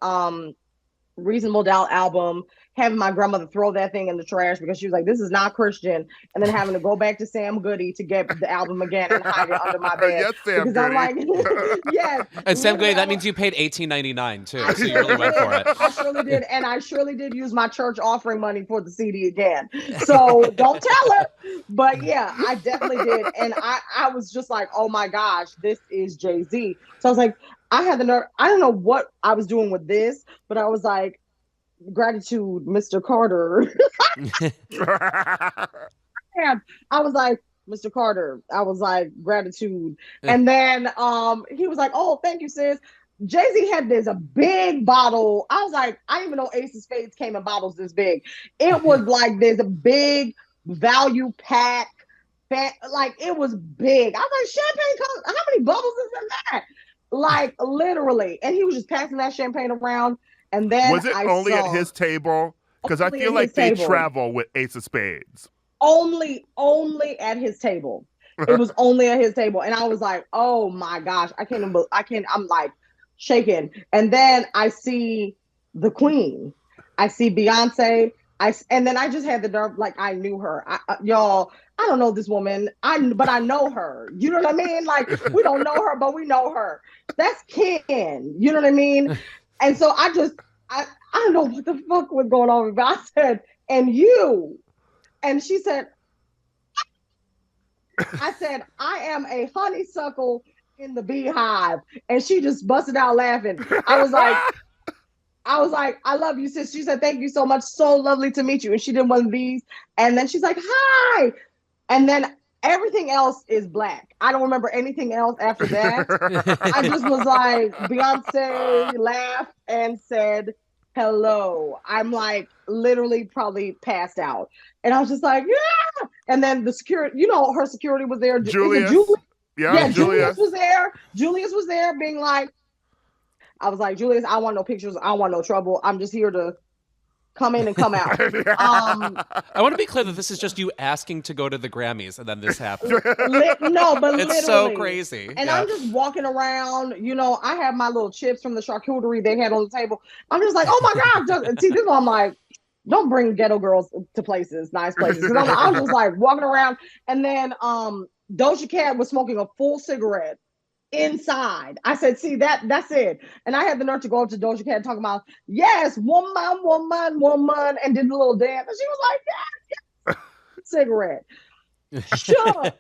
Reasonable Doubt album, having my grandmother throw that thing in the trash because she was like, this is not Christian. And then having to go back to Sam Goody to get the album again and hide it under my bed. Yes, Sam because Goody. I'm like, yes. And Sam Goody, that means you paid $18.99 too. So you really went for it. I surely did. And I surely did use my church offering money for the CD again. So don't tell her. But yeah, I definitely did. And I was just like, oh my gosh, this is Jay-Z. So I was like, I had the nerve. I don't know what I was doing with this, but I was like, gratitude, Mr. Carter. And I was like, Mr. Carter. I was like, gratitude. And then he was like, oh, thank you, sis. Jay-Z had this a big bottle. I was like, I didn't even know Ace of Spades came in bottles this big. It was like this big value pack. Like it was big. I was like, champagne comes. How many bubbles is in that? Like literally. And he was just passing that champagne around. And then was it only at his table? Because I feel like they travel with Ace of Spades. Only at his table. It was only at his table. And I was like, oh my gosh, I'm like shaking. And then I see the Queen. I see Beyonce. And then I just had the nerve, like I knew her. Y'all, I don't know this woman, but I know her. You know what I mean? Like we don't know her, but we know her. That's Ken. You know what I mean? And so I don't know what the fuck was going on. But I said, and you. And she said, I said, I am a honeysuckle in the beehive. And she just busted out laughing. I was like, I love you, sis. She said, thank you so much. So lovely to meet you. And she did one of these. And then she's like, hi. And then everything else is black. I don't remember anything else after that. I just was like, Beyonce laughed and said, hello. I'm like literally probably passed out. And I was just like, yeah. And then the security, her security was there. Julius. Yeah, Julius was there. Julius was there being like, I was like, Julius, I want no pictures. I want no trouble. I'm just here to come in and come out. I want to be clear that this is just you asking to go to the Grammys and then this happened. No, but it's literally. So crazy. And I'm just walking around, I have my little chips from the charcuterie they had on the table. I'm just like, oh my God. See, this is why I'm like, don't bring ghetto girls to places, nice places. Because I was just like walking around. And then Doja Cat was smoking a full cigarette inside. I said, see, that's it. And I had the nerve to go up to Doja Cat and talk about, yes, woman, and did a little dance. And she was like, yes. Cigarette. Shook.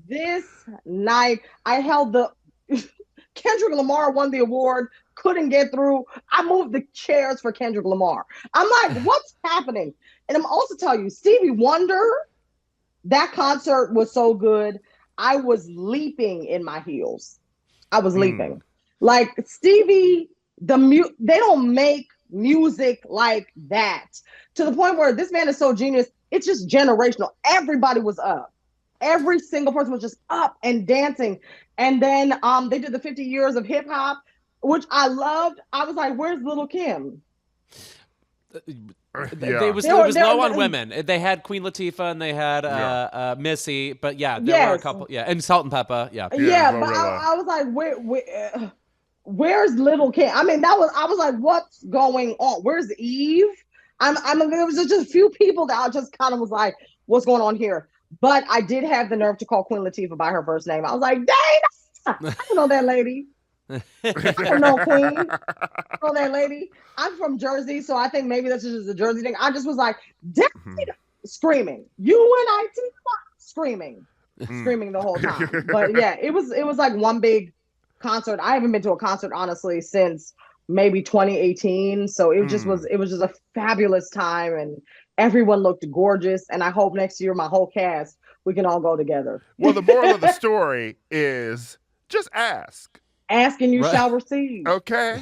This night, I held Kendrick Lamar won the award, couldn't get through. I moved the chairs for Kendrick Lamar. I'm like, what's happening? And I'm also telling you, Stevie Wonder, that concert was so good. I was leaping in my heels. I was leaping. Like Stevie, they don't make music like that. To the point where this man is so genius, it's just generational. Everybody was up. Every single person was just up and dancing. And then they did the 50 years of hip hop, which I loved. I was like, where's Little Kim? It was low on women. They had Queen Latifah and they had Missy, but there were a couple, and Salt and Pepper, but I was like, where's Little Kim? I mean, I was like, what's going on? Where's Eve? There was just a few people that I just kind of was like, what's going on here? But I did have the nerve to call Queen Latifah by her first name. I was like, dang, I don't know that lady. I don't know Queen. I don't know that lady. I'm from Jersey, so I think maybe that's just a Jersey thing. I just was like, dang, screaming. UNIT, screaming. Screaming the whole time. But yeah, it was like one big concert. I haven't been to a concert, honestly, since maybe 2018. So it just was a fabulous time, and everyone looked gorgeous. And I hope next year, my whole cast, we can all go together. Well, the moral of the story is just ask. Ask and you shall receive. Okay.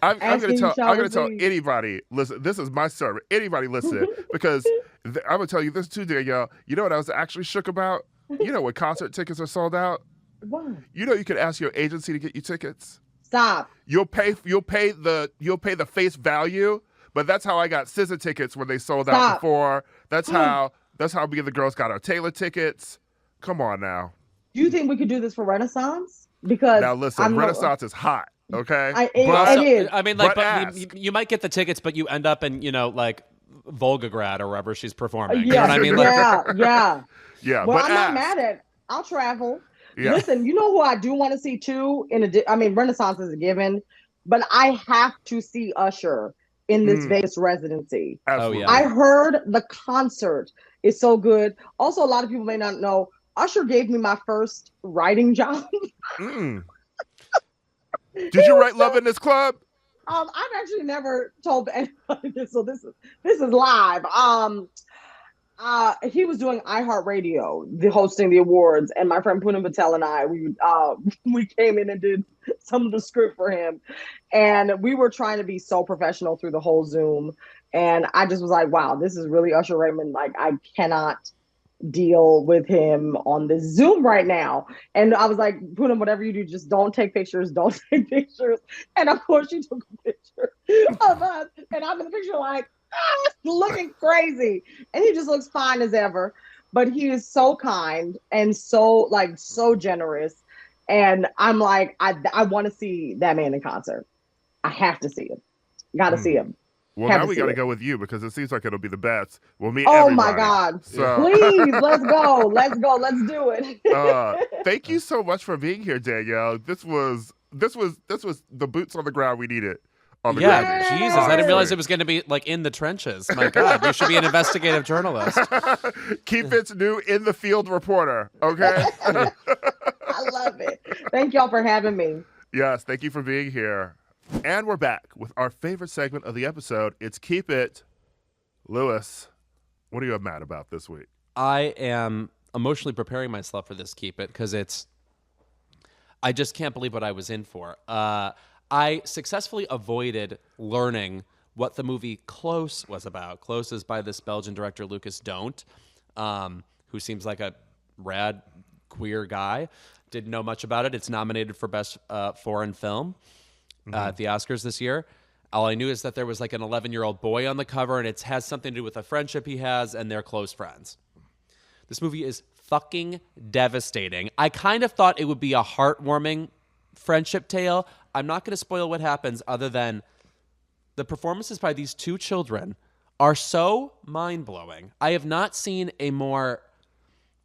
I'm going to tell anybody, listen, this is my sermon. Anybody listen, because I'm going to tell you this too, Danielle. You know what I was actually shook about? You know when concert tickets are sold out? What? You know you can ask your agency to get you tickets. Stop. You'll pay the face value, but that's how I got SZA tickets when they sold out before. That's how me and the girls got our Taylor tickets. Come on now. Do you think we could do this for Renaissance? Because now listen, Renaissance is hot. Okay, it is. I mean, like, but you might get the tickets, but you end up in, like Volgograd or wherever she's performing. You know what I mean? Yeah. Well, but I'm not mad at it. I'll travel. Yeah. Listen, you know who I do want to see too? Renaissance is a given, but I have to see Usher in this Vegas residency. Absolutely. I heard the concert is so good. Also, a lot of people may not know, Usher gave me my first writing job. Did you write Love in This Club? I've actually never told anybody this, so this is live. He was doing iHeartRadio, hosting the awards, and my friend Poonam Patel and I, we came in and did some of the script for him, and we were trying to be so professional through the whole Zoom, and I just was like, wow, this is really Usher Raymond. Like, I cannot deal with him on this Zoom right now. And I was like, Poonam, whatever you do, just don't take pictures. And of course she took a picture of us, and I'm in the picture like, looking crazy, and he just looks fine as ever. But he is so kind and so generous, and I'm like, I want to see that man in concert. I have to see him. Gotta see him. Well, now we got to go with you because it seems like it'll be the best. We'll meet everybody. Oh my God! So. Please, let's go. Let's do it. Thank you so much for being here, Danielle. This was the boots on the ground we needed. Yeah, Jesus, I didn't realize it was going to be like in the trenches. My God, you should be an investigative journalist. Keep It's new in the field reporter. Okay. I love it. Thank y'all for having me. Yes, thank you for being here. And we're back with our favorite segment of the episode. It's Keep It. Louis, what are you mad about this week? I am emotionally preparing myself for this Keep It because I just can't believe what I was in for. I successfully avoided learning what the movie Close was about. Close is by this Belgian director, Lucas Don't, who seems like a rad queer guy. Didn't know much about it. It's nominated for Best Foreign Film at the Oscars this year. All I knew is that there was like an 11-year-old boy on the cover, and it has something to do with a friendship he has, and they're close friends. This movie is fucking devastating. I kind of thought it would be a heartwarming friendship tale. I'm not going to spoil what happens other than the performances by these two children are so mind-blowing. I have not seen a more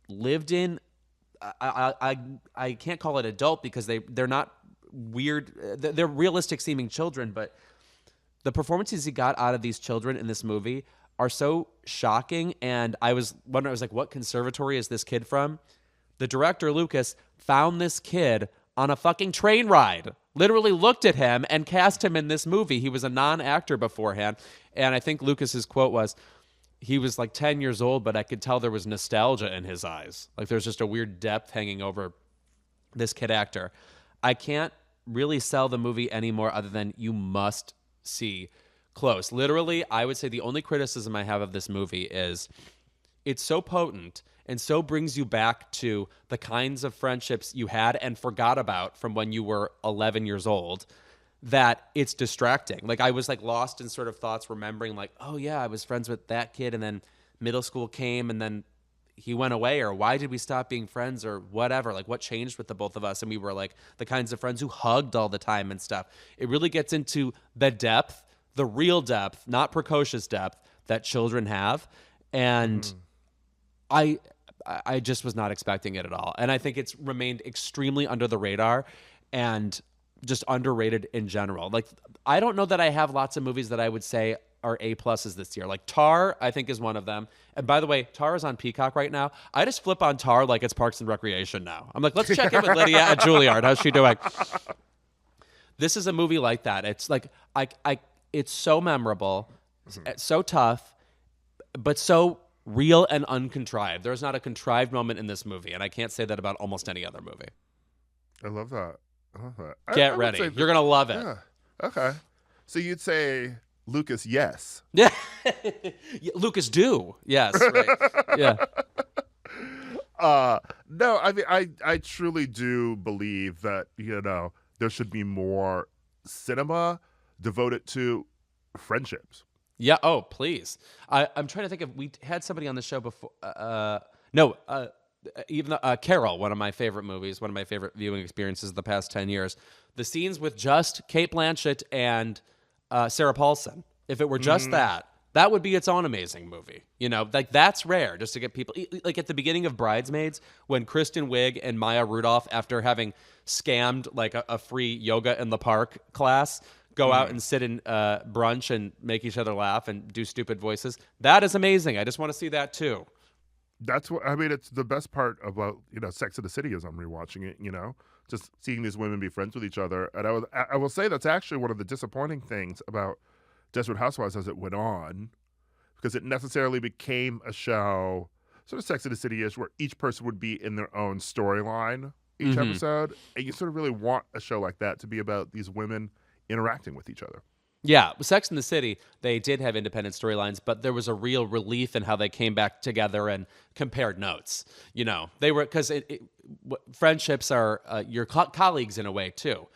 lived in, I can't call it adult because they're not weird. They're realistic seeming children, but the performances he got out of these children in this movie are so shocking. And I was wondering, what conservatory is this kid from? The director, Lucas, found this kid on a fucking train ride, literally looked at him and cast him in this movie. He was a non-actor beforehand. And I think Lucas's quote was, he was like 10 years old, but I could tell there was nostalgia in his eyes. Like there's just a weird depth hanging over this kid actor. I can't really sell the movie anymore other than you must see Close. Literally, I would say the only criticism I have of this movie is it's so potent and so brings you back to the kinds of friendships you had and forgot about from when you were 11 years old that it's distracting. Like I was like lost in sort of thoughts, remembering like, oh yeah, I was friends with that kid and then middle school came and then he went away, or why did we stop being friends, or whatever, like what changed with the both of us. And we were like the kinds of friends who hugged all the time and stuff. It really gets into the depth, the real depth, not precocious depth that children have. And I just was not expecting it at all. And I think it's remained extremely under the radar and just underrated in general. Like, I don't know that I have lots of movies that I would say are A pluses this year. Like Tar, I think is one of them. And by the way, Tar is on Peacock right now. I just flip on Tar like it's Parks and Recreation now. I'm like, let's check in with Lydia at Juilliard. How's she doing? This is a movie like that. It's like it's so memorable, so tough, but so real and uncontrived. There's not a contrived moment in this movie, and I can't say that about almost any other movie. I love that. Get ready. You're going to love it. Yeah. Okay. So you'd say Lucas, yes. Yeah. Lucas, do. Yes. Right. Yeah. No, I mean, I truly do believe that, there should be more cinema devoted to friendships. Yeah. Oh, please. I'm trying to think of, we had somebody on the show before. Even Carol, one of my favorite movies, one of my favorite viewing experiences of the past 10 years. The scenes with just Cate Blanchett and Sarah Paulson. If it were just that would be its own amazing movie. Like that's rare just to get people, like at the beginning of Bridesmaids, when Kristen Wiig and Maya Rudolph, after having scammed like a free yoga in the park class, go out and sit in brunch and make each other laugh and do stupid voices. That is amazing. I just want to see that too. That's what I mean. It's the best part about Sex and the City as I'm rewatching it. Just seeing these women be friends with each other. And I will say that's actually one of the disappointing things about Desperate Housewives as it went on, because it necessarily became a show, sort of Sex and the City-ish, where each person would be in their own storyline each episode, and you sort of really want a show like that to be about these women interacting with each other. Yeah, with Sex and the City, they did have independent storylines, but there was a real relief in how they came back together and compared notes. They were, because friendships are your colleagues in a way too.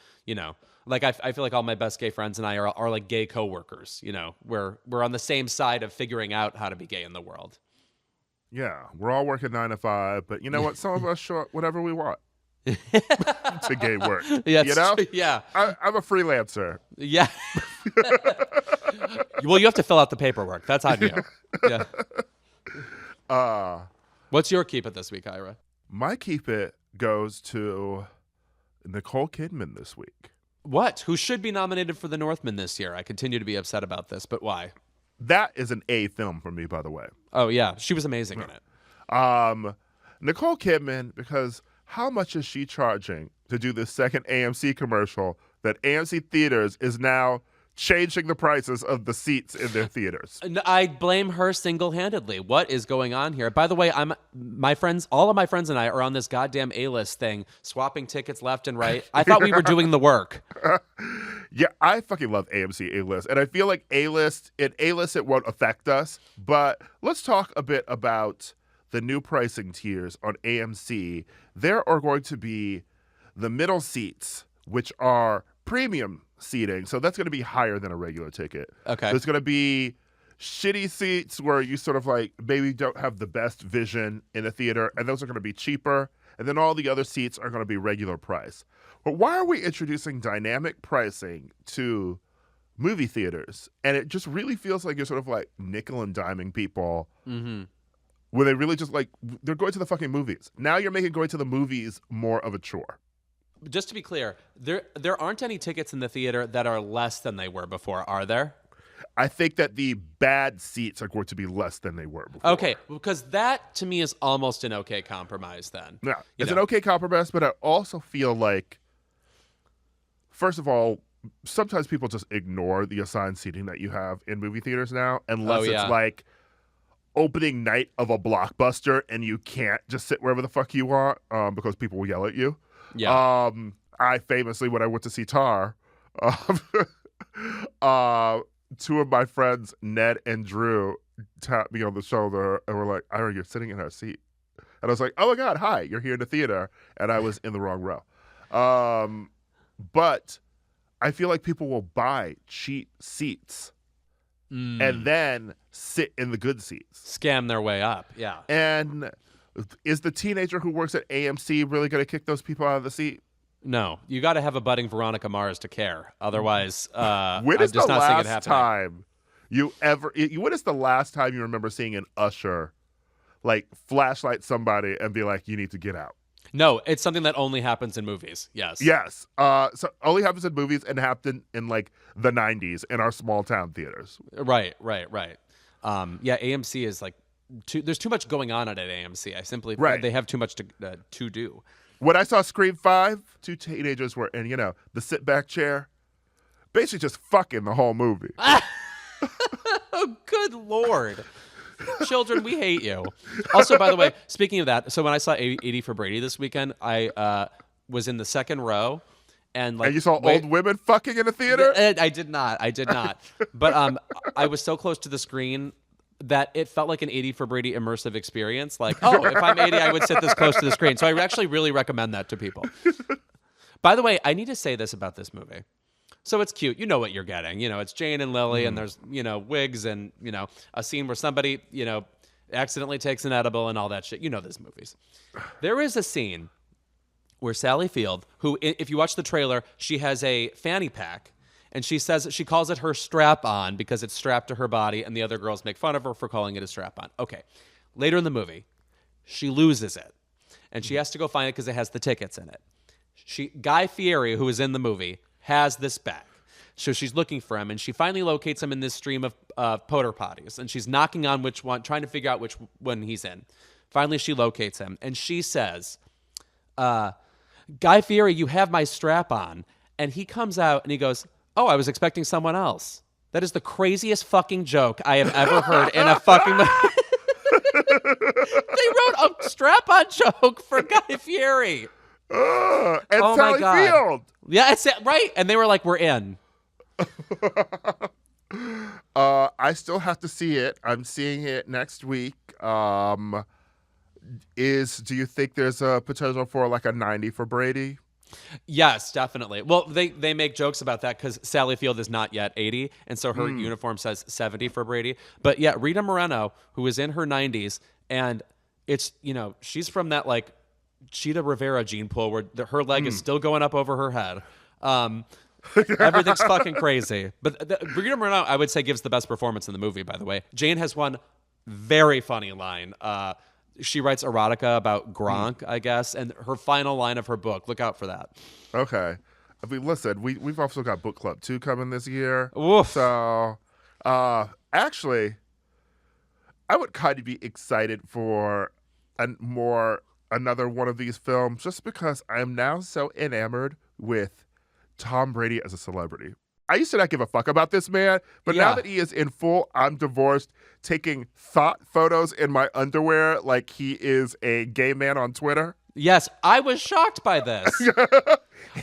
Like I feel like all my best gay friends and I are like gay coworkers. We're on the same side of figuring out how to be gay in the world. Yeah, we're all working 9 to 5, but you know what? Some of us show up whatever we want to gay work. Yeah, Yeah, I'm a freelancer. Yeah. Well, you have to fill out the paperwork. That's on you. Yeah. What's your keep it this week, Ira? My keep it goes to Nicole Kidman this week. What? Who should be nominated for the Northman this year? I continue to be upset about this, but why? That is an A film for me, by the way. Oh, yeah. She was amazing in it. Nicole Kidman, because how much is she charging to do this second AMC commercial that AMC Theaters is now changing the prices of the seats in their theaters? I blame her single-handedly. What is going on here? By the way, all of my friends and I are on this goddamn A-list thing, swapping tickets left and right. I thought we were doing the work. Yeah, I fucking love AMC A-list, and I feel like A-list it won't affect us. But let's talk a bit about the new pricing tiers on AMC. There are going to be the middle seats, which are premium seating, so that's going to be higher than a regular ticket. Okay. There's going to be shitty seats where you sort of like maybe don't have the best vision in the theater, and those are going to be cheaper. And then all the other seats are going to be regular price. But why are we introducing dynamic pricing to movie theaters? And it just really feels like you're sort of like nickel and diming people when they really just like, they're going to the fucking movies. Now you're making going to the movies more of a chore. Just to be clear, there aren't any tickets in the theater that are less than they were before, are there? I think that the bad seats are going to be less than they were before. Okay, because that to me is almost an okay compromise then. Yeah, it's an okay compromise, but I also feel like, first of all, sometimes people just ignore the assigned seating that you have in movie theaters now, unless it's like opening night of a blockbuster and you can't just sit wherever the fuck you want because people will yell at you. Yeah. I famously, when I went to see Tar, two of my friends, Ned and Drew, tapped me on the shoulder and were like, Ira, you're sitting in our seat. And I was like, oh my God, hi, you're here in the theater. And I was in the wrong row. But I feel like people will buy cheap seats and then sit in the good seats. Scam their way up, yeah. And is the teenager who works at AMC really going to kick those people out of the seat? No, you got to have a budding Veronica Mars to care. Otherwise, when is the last time when is the last time you remember seeing an usher like flashlight somebody and be like, you need to get out? No, it's something that only happens in movies. Yes. Yes. So only happens in movies and happened in like the 90s in our small town theaters. Right. Yeah, AMC is like there's too much going on at AMC. I simply they have too much to do. When I saw Scream 5, 2 teenagers were in, the sit back chair, basically just fucking the whole movie. Oh, good Lord. Children, we hate you. Also, by the way, speaking of that, so when I saw 80 for Brady this weekend, I was in the second row. And you saw old women fucking in a theater? I did not. But I was so close to the screen that it felt like an 80 for Brady immersive experience. Like, oh, if I'm 80, I would sit this close to the screen. So I actually really recommend that to people. By the way, I need to say this about this movie. So it's cute. You know what you're getting. It's Jane and Lily, and there's, wigs and, a scene where somebody, accidentally takes an edible and all that shit. You know these movies. There is a scene where Sally Field, who, if you watch the trailer, she has a fanny pack, and she calls it her strap-on because it's strapped to her body, and the other girls make fun of her for calling it a strap-on. Okay. Later in the movie, she loses it, and she has to go find it because it has the tickets in it. Guy Fieri, who is in the movie, has this back. So she's looking for him, and she finally locates him in this stream of porta potties, and she's knocking on which one, trying to figure out which one he's in. Finally, she locates him, and she says, Guy Fieri, you have my strap on. And he comes out, and he goes, oh, I was expecting someone else. That is the craziest fucking joke I have ever heard in a fucking movie. They wrote a strap-on joke for Guy Fieri. And Sally Field. Yeah, it's right. And they were like, we're in. I still have to see it. I'm seeing it next week. Do you think there's a potential for like a 90 for Brady? Yes, definitely. Well, they make jokes about that because Sally Field is not yet 80, and so her uniform says 70 for Brady. But yeah, Rita Moreno, who is in her 90s, and it's, she's from that like Cheetah Rivera gene pool where her leg is still going up over her head. Everything's fucking crazy. But Rita Moreno, I would say, gives the best performance in the movie, by the way. Jane has one very funny line. She writes erotica about Gronk, I guess, and her final line of her book. Look out for that. Okay. I mean, listen, we've also got Book Club 2 coming this year. Oof. So, actually, I would kind of be excited for another one of these films just because I'm now so enamored with Tom Brady as a celebrity. I used to not give a fuck about this man, but now that he is in full I'm divorced, taking thought photos in my underwear like he is a gay man on Twitter. Yes, I was shocked by this.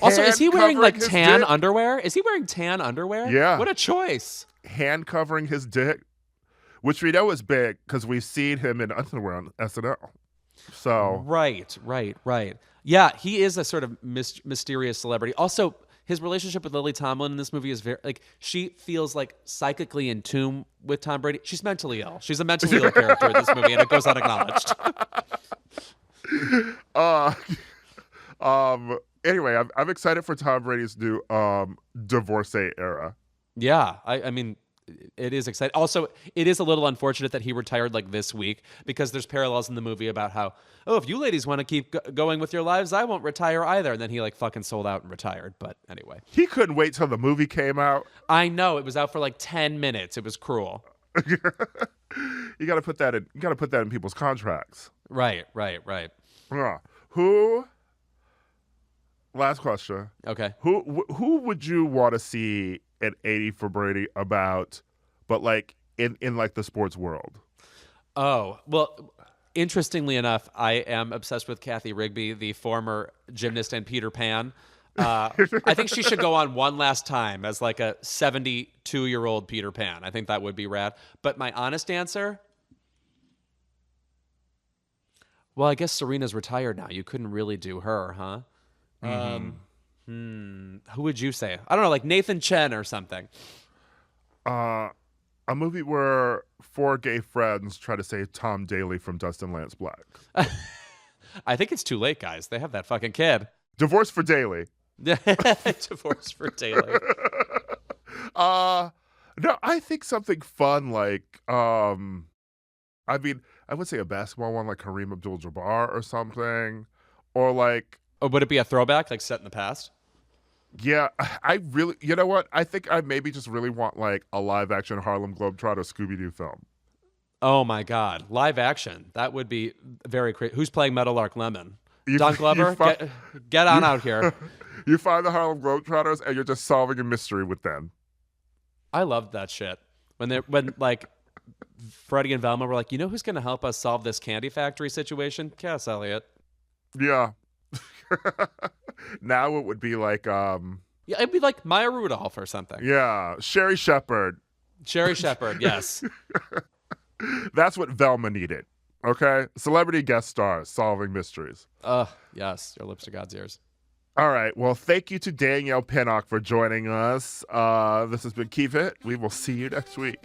Also, is he wearing like tan underwear? Is he wearing tan underwear? Yeah. What a choice. Hand covering his dick, which we know is big because we've seen him in underwear on SNL. So Right. Yeah, he is a sort of mysterious celebrity. Also, his relationship with Lily Tomlin in this movie is very, like, she feels like psychically in tune with Tom Brady. She's mentally ill. She's a mentally ill character in this movie, and it goes unacknowledged. Anyway, I'm excited for Tom Brady's new divorcee era. Yeah, I mean, it is exciting. Also, it is a little unfortunate that he retired like this week because there's parallels in the movie about how, if you ladies want to keep going with your lives, I won't retire either. And then he like fucking sold out and retired. But anyway. He couldn't wait till the movie came out. I know. It was out for like 10 minutes. It was cruel. You got to put that in people's contracts. Right. Last question. Okay. Who would you want to see an 80 for Brady about, but like in like the sports world? Oh, well, interestingly enough, I am obsessed with Kathy Rigby, the former gymnast and Peter Pan. I think she should go on one last time as like a 72-year-old Peter Pan. I think that would be rad. But my honest answer, well, I guess Serena's retired now. You couldn't really do her, huh? Who would you say? I don't know, like Nathan Chen or something. A movie where 4 gay friends try to save Tom Daly from Dustin Lance Black. I think it's too late, guys. They have that fucking kid. Divorce for Daly. Divorce for Daly. No, I think something fun like, I mean, I would say a basketball one like Kareem Abdul-Jabbar or something. or like, Or would it be a throwback, like set in the past? yeah, I really, you know what? I think I maybe just really want like a live action Harlem Globetrotter Scooby-Doo film. Oh my God, live action. That would be very crazy. Who's playing Meadowlark Lemon? You- Don you Glover, fi- get on out here. You find the Harlem Globetrotters and you're just solving a mystery with them. I loved that shit. When like Freddie and Velma were like, you know who's gonna help us solve this candy factory situation? Cass Elliot. Yeah. Now it would be like, Yeah, it'd be like Maya Rudolph or something. yeah, Sherry Shepherd. Sherry Shepherd, yes. That's what Velma needed. Okay? Celebrity guest stars solving mysteries. Yes. Your lips are God's ears. All right. Well, thank you to Danielle Pinnock for joining us. This has been Keep It. We will see you next week.